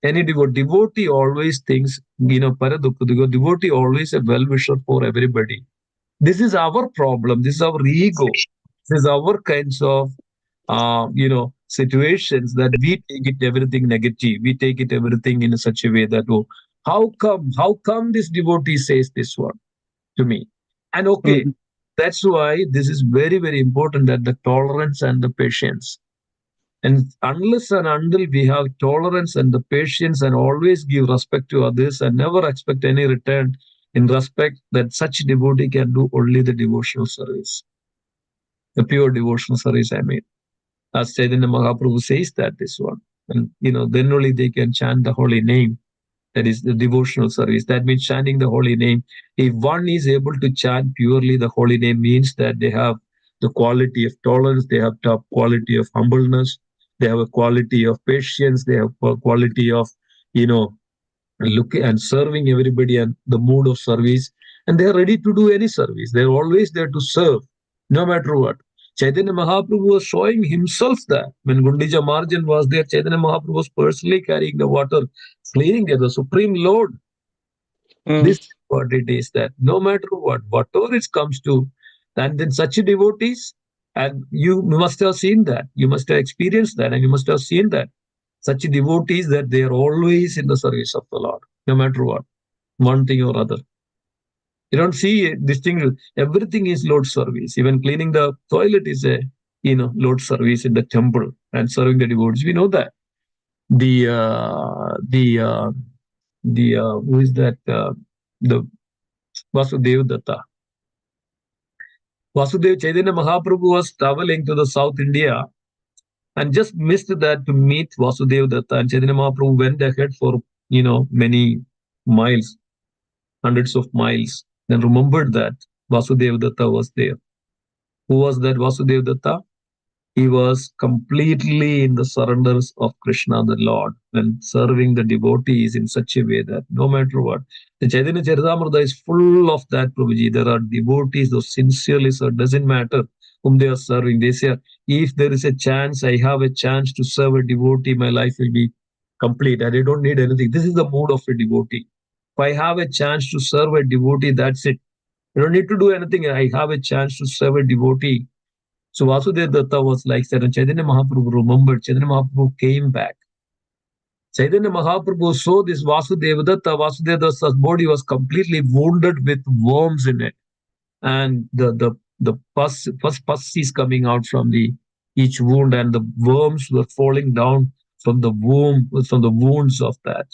Any devotee always thinks, Paradukha, devotee always a well wisher for everybody. This is our problem. This is our ego. This is our kinds of situations that we take it everything negative. We take it everything in such a way that, oh, how come this devotee says this one to me? And okay, Mhm. that's why this is very, very important, that the tolerance and the patience. And unless and until we have tolerance and the patience and always give respect to others and never expect any return in respect, that such devotee can do only the devotional service, the pure devotional service, I mean. As Chaitanya Mahaprabhu says that this one. And then only they can chant the holy name. That is the devotional service. That means chanting the holy name. If one is able to chant purely the holy name, means that they have the quality of tolerance, they have top quality of humbleness, they have a quality of patience, they have a quality of, you know, looking and serving everybody and the mood of service. And they are ready to do any service. They're always there to serve, no matter what. Chaitanya Mahaprabhu was showing himself that when Gundija Marjan was there, Chaitanya Mahaprabhu was personally carrying the water, cleaning it, the Supreme Lord. Mm. This is what it is, that no matter what, whatever it comes to, and then such devotees, and you must have seen that, you must have experienced that, and you must have seen that such devotees, that they are always in the service of the Lord, no matter what, one thing or other. You don't see this thing. Everything is Lord's service. Even cleaning the toilet is a Lord's service in the temple and serving the devotees. We know that the who is that the Vasudev Datta. Vasudev Chaitanya Mahaprabhu was traveling to the South India and just missed that to meet Vasudev Datta. And Chaitanya Mahaprabhu went ahead for many miles, hundreds of miles. Then remembered that Vasudev Datta was there. Who was that Vasudev Datta? He was completely in the surrenders of Krishna, the Lord, and serving the devotees in such a way that no matter what. The Chaitanya Charitamrita is full of that, Prabhuji. There are devotees who sincerely serve. Doesn't matter whom they are serving. They say, if there is a chance, I have a chance to serve a devotee, my life will be complete and I don't need anything. This is the mood of a devotee. If I have a chance to serve a devotee, that's it. I don't need to do anything. I have a chance to serve a devotee. So Vasudeva Datta was like that, and Chaitanya Mahaprabhu remembered. Chaitanya Mahaprabhu came back. Chaitanya Mahaprabhu saw this Vasudeva Datta. Vasudeva Datta's body was completely wounded with worms in it, and the pus is coming out from the each wound, and the worms were falling down from the wounds of that.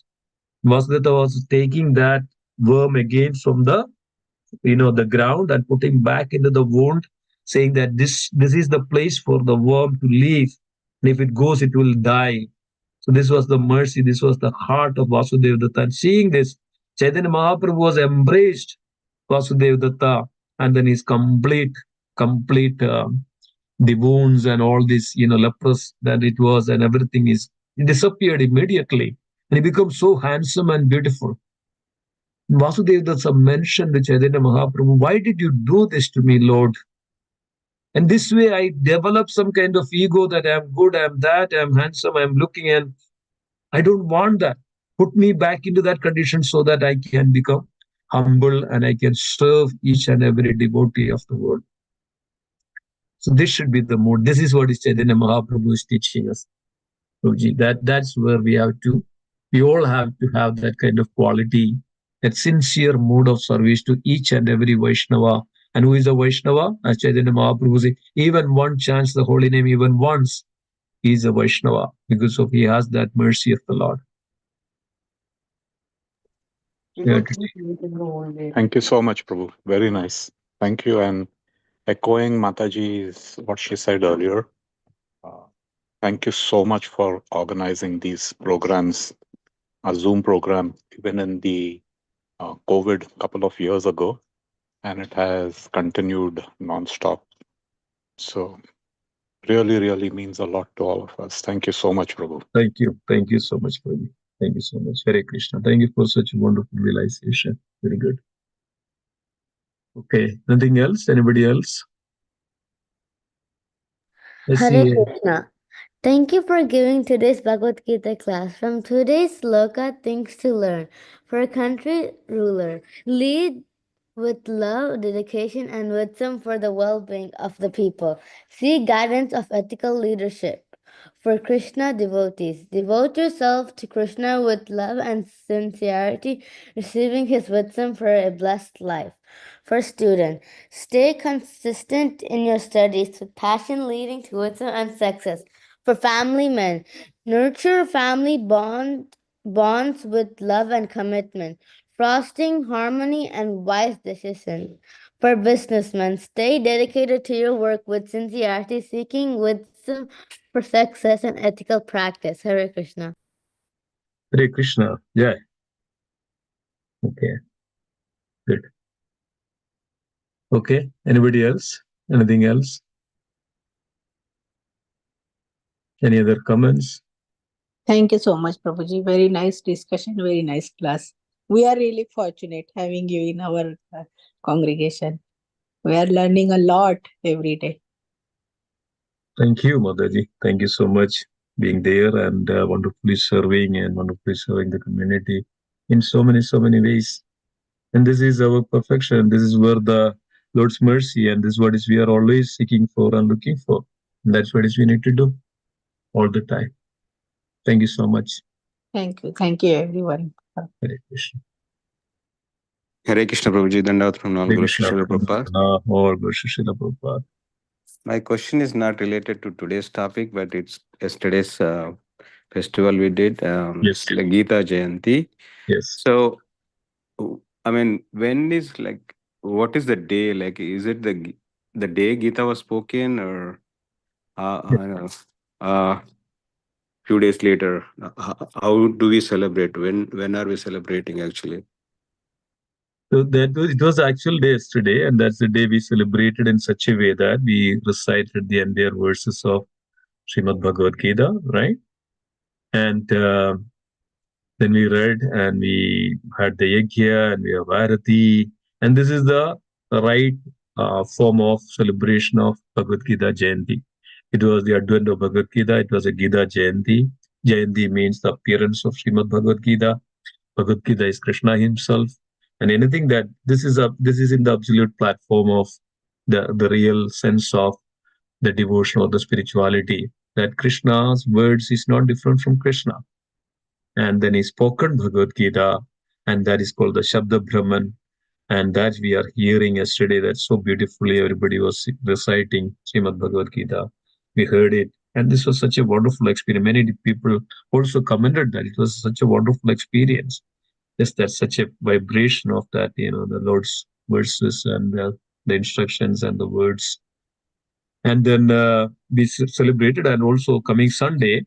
Vasudeva was taking that worm again from the ground and putting back into the wound, saying that this is the place for the worm to live, and if it goes, it will die. So this was the mercy, this was the heart of Vasudeva Datta. And seeing this, Chaitanya Mahaprabhu was embraced Vasudeva Datta, and then his complete the wounds and all this leprous that it was, and everything is it disappeared immediately, and he becomes so handsome and beautiful. Vasudeva Datta mentioned to Chaitanya Mahaprabhu, why did you do this to me, Lord? And this way I develop some kind of ego that I'm good, I'm that, I'm handsome, I'm looking, and I don't want that. Put me back into that condition so that I can become humble and I can serve each and every devotee of the world. So this should be the mood. This is what Chaitanya Mahaprabhu is teaching us. Prabhuji. That's where we all have to have that kind of quality, that sincere mood of service to each and every Vaishnava. And who is a Vaishnava? As Chaitanya Mahaprabhu says, even one chants the holy name, even once, he is a Vaishnava because of he has that mercy of the Lord. Yeah. Thank you so much, Prabhu. Very nice. Thank you. And echoing Mataji's what she said earlier, uh, thank you so much for organizing these programs, a Zoom program, even in the COVID couple of years ago, and it has continued nonstop. So really, really means a lot to all of us. Thank you so much, Prabhu. Thank you. Thank you so much, Prabhu. Thank you so much. Hare Krishna. Thank you for such a wonderful realization. Very good. Okay. Nothing else? Anybody else? Let's Hare see. Krishna. Thank you for giving today's Bhagavad Gita class. From today's sloka, things to learn. For a country ruler, lead with love, dedication, and wisdom for the well being of the people. See guidance of ethical leadership. For Krishna devotees, devote yourself to Krishna with love and sincerity, receiving his wisdom for a blessed life. For students, stay consistent in your studies with passion leading to wisdom and success. For family men, nurture family bonds with love and commitment, fostering harmony and wise decisions. For businessmen, stay dedicated to your work with sincerity, seeking wisdom for success and ethical practice. Hare Krishna. Hare Krishna. Yeah. Okay. Good. Okay. Anybody else? Anything else? Any other comments? Thank you so much, Prabhuji. Very nice discussion, very nice class. We are really fortunate having you in our congregation. We are learning a lot every day. Thank you, Mataji. Thank you so much being there and wonderfully serving the community in so many ways. And this is our perfection. This is where the Lord's mercy, and this is what is we are always seeking for and looking for. And that's what is we need to do all the time. Thank you so much. Thank you. Thank you, everyone. Hare Krishna. Hare Krishna Prabhuji, Dandavat from Hare Guru Krishna. Srila Prabhupada. Or Guru Srila Prabhupada. My question is not related to today's topic, but it's yesterday's festival we did. Yes. It's like Gita Jayanti. Yes. So, I mean, when is like, what is the day? Like, is it the day Gita was spoken, or I don't know, few days later? How do we celebrate? When are we celebrating actually? So it was the actual day yesterday, and that's the day we celebrated in such a way that we recited the entire verses of Srimad Bhagavad Gita, right? And then we read and we had the yajna and we have arati, and this is the right form of celebration of Bhagavad Gita Jayanti. It was the advent of Bhagavad Gita. It was a Gita Jayanti. Jayanti means the appearance of Srimad Bhagavad Gita. Bhagavad Gita is Krishna himself, and anything that this is in the absolute platform of the real sense of the devotion or the spirituality, that Krishna's words is not different from Krishna. And then he spoken Bhagavad Gita, and that is called the Shabda Brahman, and that we are hearing yesterday. That so beautifully everybody was reciting Srimad Bhagavad Gita. We heard it, and this was such a wonderful experience. Many people also commented that it was such a wonderful experience. Just that such a vibration of that, the Lord's verses and the instructions and the words. And then we celebrated, and also coming Sunday,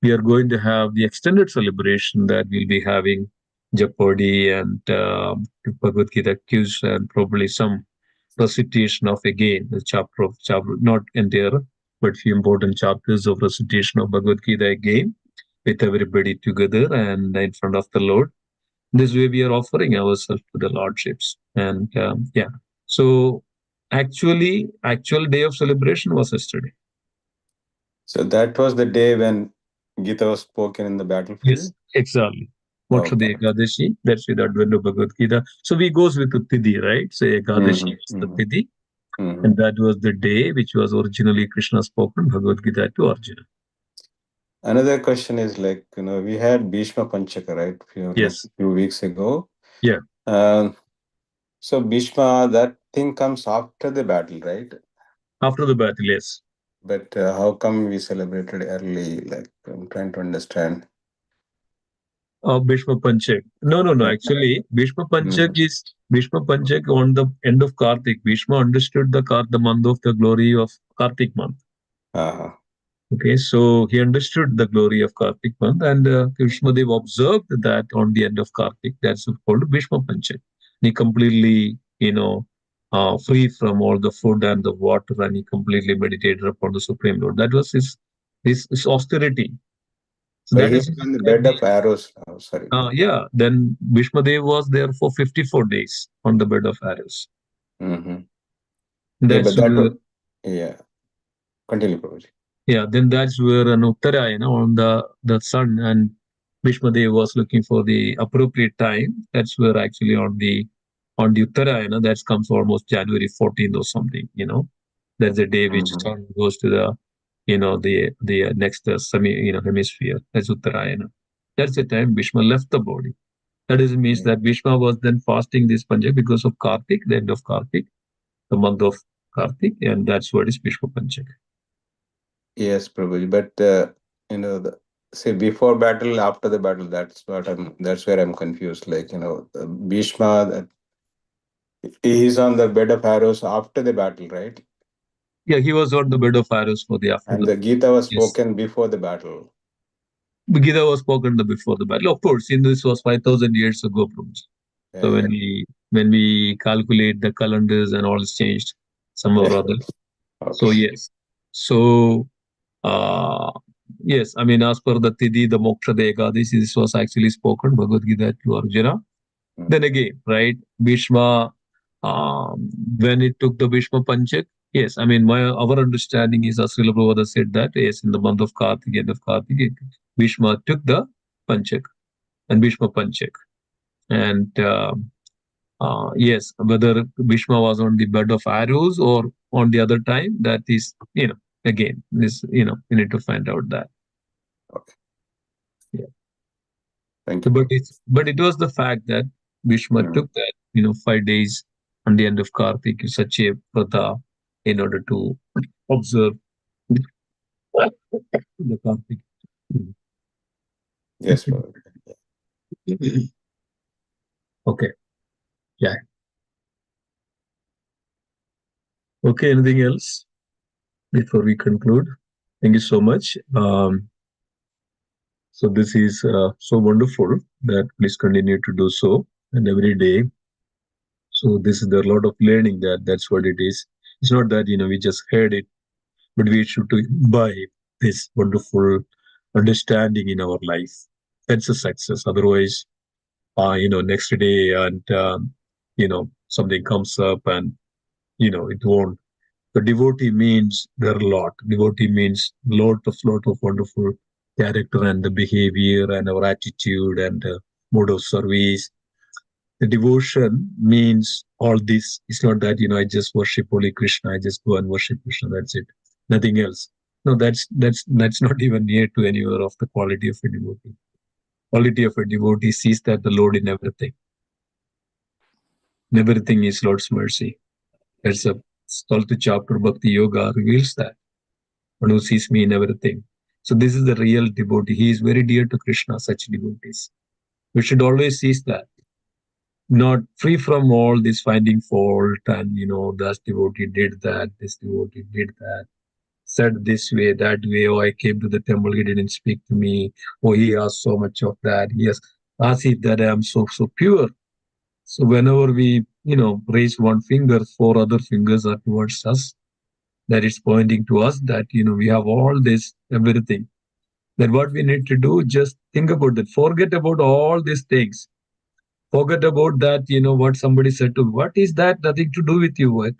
we are going to have the extended celebration that we'll be having Japodi and Bhagavad Gita quiz and probably some recitation of again the chapter, not entire, but few important chapters of recitation of Bhagavad Gita again with everybody together and in front of the Lord. This way we are offering ourselves to the Lordships. And yeah, so actual day of celebration was yesterday. So that was the day when Gita was spoken in the battlefield? Yes, exactly. Moksha Okay. Ekadashi, that's with Advent of Bhagavad Gita. So we goes with the Tidhi, right? So Ekadashi is the Tidhi. And that was the day which was originally Krishna spoken Bhagavad Gita to Arjuna. Another question is like, we had Bhishma Panchaka, right? Yes. Like few weeks ago. Yeah. So Bhishma, that thing comes after the battle, right? After the battle, yes. But how come we celebrated early? Like, I'm trying to understand. Bhishma Panchak. No. Actually, Bhishma Panchak is Bhishma Panchak on the end of Kartik. Bhishma understood the month of the glory of Kartik month. Okay, so he understood the glory of Kartik month, and Krishna Dev observed that on the end of Kartik. That's called Bhishma Panchak. He completely, free from all the food and the water, and he completely meditated upon the Supreme Lord. That was his austerity. So that is on the bed of arrows. Oh, sorry. Yeah, then Bhishma Dev was there for 54 days on the bed of arrows. That's yeah. Continue, Prabhuji. Yeah, then that's where an Uttara, on the sun, and Bhishma Dev was looking for the appropriate time. That's where actually on the on the Uttarayana, that comes almost January 14th or something, That's the day which Mhm. sun goes to the, the next hemisphere. That's Uttarayana. That's the time Bhishma left the body. That is means Yeah. that Bhishma was then fasting this Panchak because of Kartik, the end of Kartik, the month of Kartik, and that's what is Bhishma Panchak. Yes, probably. But the say before battle, after the battle, that's where I'm confused. Like, Bhishma, he's on the bed of arrows after the battle, right? Yeah, he was on the bed of arrows for the after And the the Gita was yes. spoken before the battle. The Gita was spoken before the battle. Of course, in this was 5,000 years ago, Prabhuji. Yeah, So yeah, when we calculate the calendars and all is changed somehow yeah. or other. So Okay. yes. So uh yes, I mean as per the Tidhi, the Moksha, the Ekadashi, this was actually spoken Bhagavad Gita to Arjuna. Then Mm. again, right, Bhishma, when it took the Bhishma Panchak, yes, I mean, our understanding is, as Srila Prabhupada said that, yes, in the month of Kartik, end of Kartik, Bhishma took the Panchak and Bhishma Panchak. And yes, whether Bhishma was on the bed of arrows or on the other time, that is, again, this, we need to find out that. Okay. Yeah. Thank So, you, but Prabhu. it was the fact that Bhishma Mm. took that 5 days on the end of Kartik, such a pratha, in order to observe the Kartik. Yes, Prabhu. Okay. Yeah. Okay. Anything else before we conclude? Thank you so much. So this is so wonderful that please continue to do so and every day. So this is a lot of learning that's what it is. It's not that we just heard it, but we should to imbibe this wonderful understanding in our life. That's a success. Otherwise, next day and something comes up and it won't. The devotee means there are a lot. Devotee means lot of wonderful character and the behavior and our attitude and mode of service. The devotion means all this. It's not that I just worship only Krishna. I just go and worship Krishna. That's it. Nothing else. No, that's not even near to anywhere of the quality of a devotee. Quality of a devotee sees that the Lord in everything. And everything is Lord's mercy. That's a 12th chapter Bhakti Yoga reveals that. One who sees me in everything. So this is the real devotee. He is very dear to Krishna, such devotees. We should always seize that. Not free from all this finding fault and this devotee did that, this devotee did that, said this way, that way. Oh, I came to the temple, he didn't speak to me. Oh, he has so much of that. Yes, as if that I am so pure. So whenever we raise one finger, four other fingers are towards us. That is pointing to us that we have all this everything. Then what we need to do, just think about that. Forget about all these things. Forget about that, what somebody said to me. What is that? Nothing to do with you. What?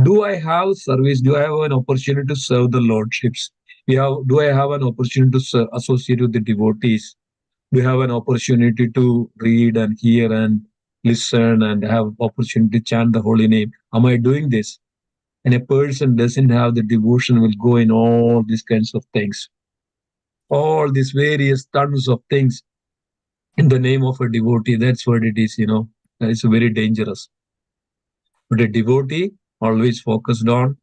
Do I have service? Do I have an opportunity to serve the lordships? Do I have an opportunity to associate with the devotees? Do I have an opportunity to read and hear and listen and have opportunity to chant the holy name? Am I doing this? And a person doesn't have the devotion will go in all these kinds of things, all these various tons of things in the name of a devotee. That's what it is. It's very dangerous. But a devotee always focused on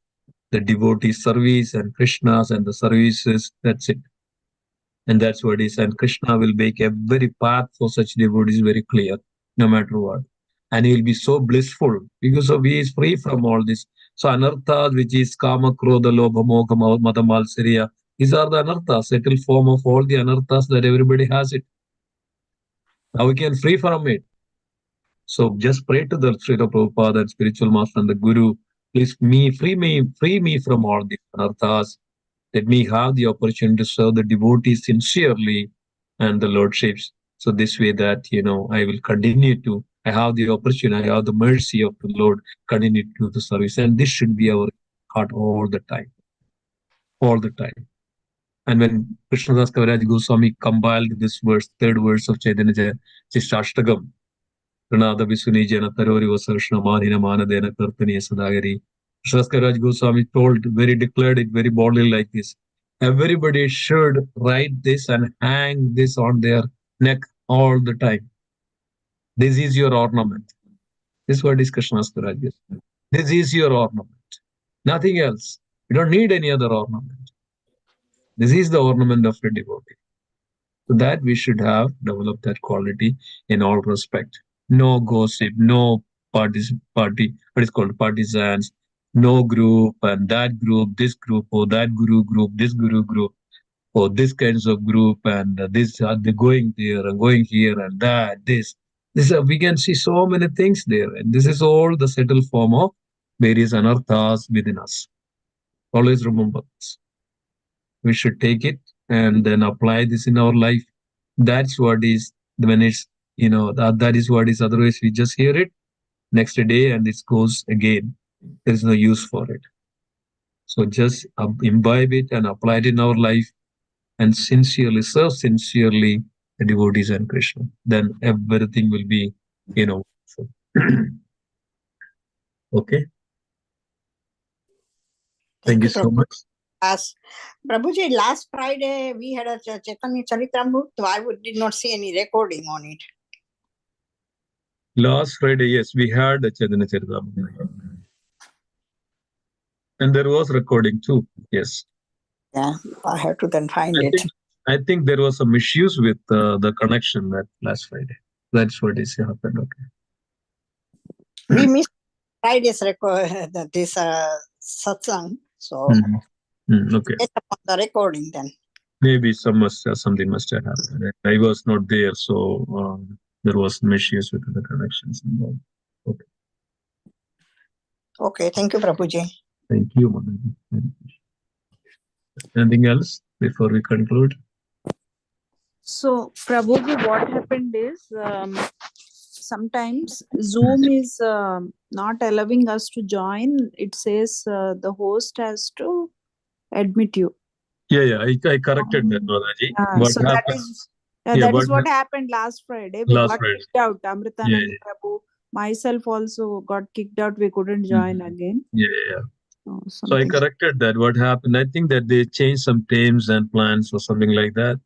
the devotee service and Krishna's and the services. That's it. And that's what it is. And Krishna will make every path for such devotees very clear, no matter what. And he will be so blissful because of he is free from all this. So anarthas, which is kama, krodha, lobha, moha, mada, malsariya, these are the anarthas, settled form of all the anarthas that everybody has it. Now we can free from it. So just pray to the Srila Prabhupada and spiritual master and the Guru, please free me from all these anarthas. Let me have the opportunity to serve the devotees sincerely and the lordships. So this way that I will continue to. I have the opportunity. I have the mercy of the Lord. Continue to do the service, and this should be our heart all the time. And when Krishnadas Kaviraj Goswami compiled this verse, third verse of Chaitanya Chistashtakam, Pranada Visuni Jana Tarori Vasarshna Manina Manadena Kartani Sadagari. Shaskaraj Goswami told, very declared it very boldly like this. Everybody should write this and hang this on their neck all the time. This is your ornament. This word is Krishna's Karaj. This is your ornament. Nothing else. You don't need any other ornament. This is the ornament of a devotee. So that we should have developed that quality in all respect. No gossip, no party, what is called partisans, no group and that group, this group, or that group, this group, or this kinds of group, and this are they going there and going here and that, this. This we can see so many things there, and this is all the subtle form of various anarthas within us. Always remember this. We should take it and then apply this in our life. That's what is when it's that is what is. Otherwise, we just hear it next day and it goes again. There is no use for it. So just imbibe it and apply it in our life and sincerely serve sincerely the devotees and Krishna. Then everything will be wonderful. Okay. Thank you so much. Prabhuji, last Friday we had a Chaitanya Charitamrita. I did not see any recording on it. Last Friday, yes, we had a Chaitanya Charitamrita. And there was recording too. Yes. Yeah, I have to then find it. I think there was some issues with the connection that last Friday. That's what is happened. Okay. We missed Friday's record, this satsang. So okay. it's upon the recording then. Maybe something must have happened. I was not there, so there was some issues with the connections. Okay. Okay, thank you, Prabhuji. Thank you, Manaji. Anything else before we conclude? So, Prabhuji, what happened is sometimes Zoom is not allowing us to join. It says the host has to admit you. Yeah, I corrected that, Manaji. So that is what happened last Friday. We got kicked out. Amritanand Prabhu, myself also got kicked out. We couldn't join again. Yeah. So I corrected that. What happened? I think that they changed some terms and plans or something like that.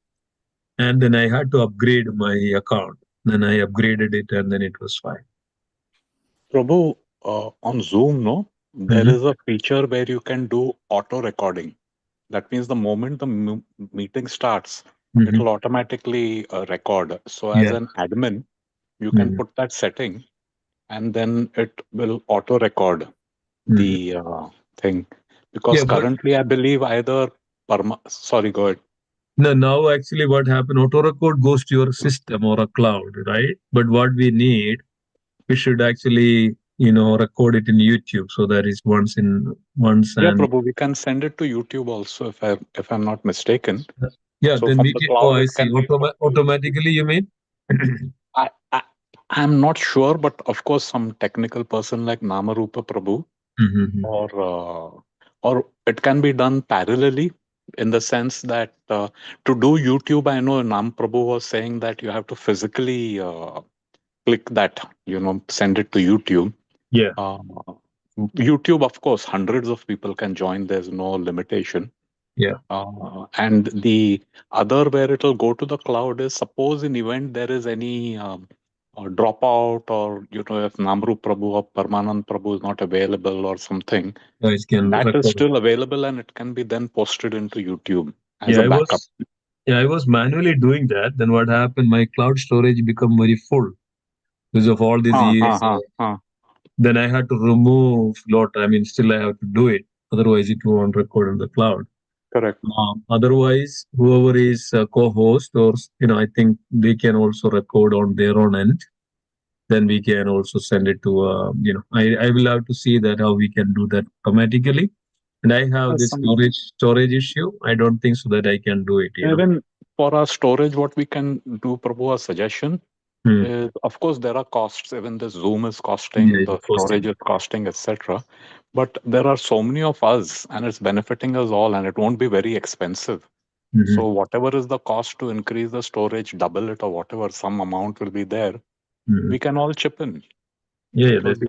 And then I had to upgrade my account. Then I upgraded it and then it was fine. Prabhu, on Zoom, there is a feature where you can do auto recording. That means the moment the meeting starts, it will automatically record. So as an admin, you can put that setting and then it will auto record the thing. Because currently, I believe either sorry, go ahead. No, now actually what happened, auto record goes to your system or a cloud, right? But what we need, we should actually, record it in YouTube. So that is once. Yeah, Prabhu, we can send it to YouTube also if I'm not mistaken. Yeah, so then from we the can, cloud, I see. Automatically, you mean? I'm not sure, but of course, some technical person like Namarupa Prabhu, or it can be done parallelly in the sense that to do YouTube, I know Nam Prabhu was saying that you have to physically click that, send it to YouTube. Yeah. YouTube, of course, hundreds of people can join. There's no limitation. Yeah. And the other where it'll go to the cloud is suppose in event there is any dropout or, if Namru Prabhu or Parmanand Prabhu is not available or something, that is still available and it can be then posted into YouTube as a backup. I was manually doing that. Then what happened? My cloud storage become very full because of all these years. Then I had to remove lot. I mean, still I have to do it. Otherwise, it won't record in the cloud. Correct. Otherwise, whoever is a co-host or, I think they can also record on their own end. Then we can also send it to, I will have to see that how we can do that automatically. And I have this storage issue. I don't think so that I can do it. Even for our storage, what we can do, Prabhu, a suggestion is, of course, there are costs. Even the Zoom is costing, the storage is costing, etc. But there are so many of us and it's benefiting us all and it won't be very expensive. So whatever is the cost to increase the storage, double it or whatever, some amount will be there. we can all chip in. Yeah, It will be,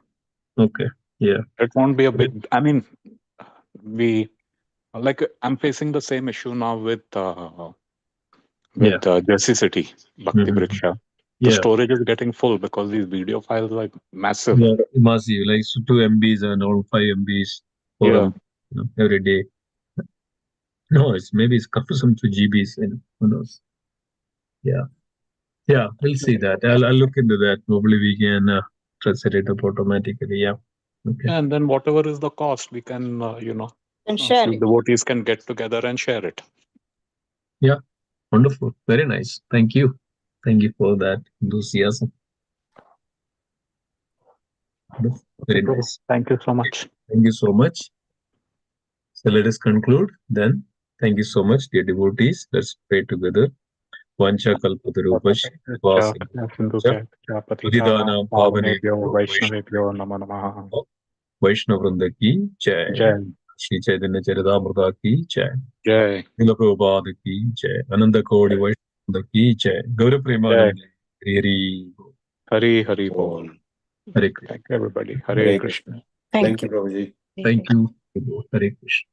okay. Yeah. it won't be a big. I mean, we like I'm facing the same issue now with Jersey City Bhakti Vriksha. The Yeah. storage is getting full because these video files are massive. Yeah, massive, like 2 MBs and all 5 MBs, 4 Yeah. MBs, every day. No, it's cumbersome 2 GBs, and who knows? Yeah. Yeah, we'll see that. I'll look into that. Probably we can set it up automatically. Yeah. Okay. Yeah, and then whatever is the cost, we can, And share few it. devotees can get together and share it. Yeah. Wonderful. Very nice. Thank you. Thank you for that enthusiasm. Very nice. Thank you so much. Thank you so much. So let us conclude then. Thank you so much, dear devotees. Let's pray together. Vancha kalpatarupasya Padidanam Pavanebhyo Vaishnavebhyo Namo Namaha. Vaishnavrinda ki jai. Jai. Shri Chaitanya Charitamrita ki jai. Jai. Srila Prabhupada ki jai. Ananda Kodi Vaishnavrinda ki jai. Gaura Premanand Hari Hari Hari Bol. Hare Krishna. Thank you, everybody. Hare Krishna. Thank you, Prabhuji. Thank you. Hare Krishna.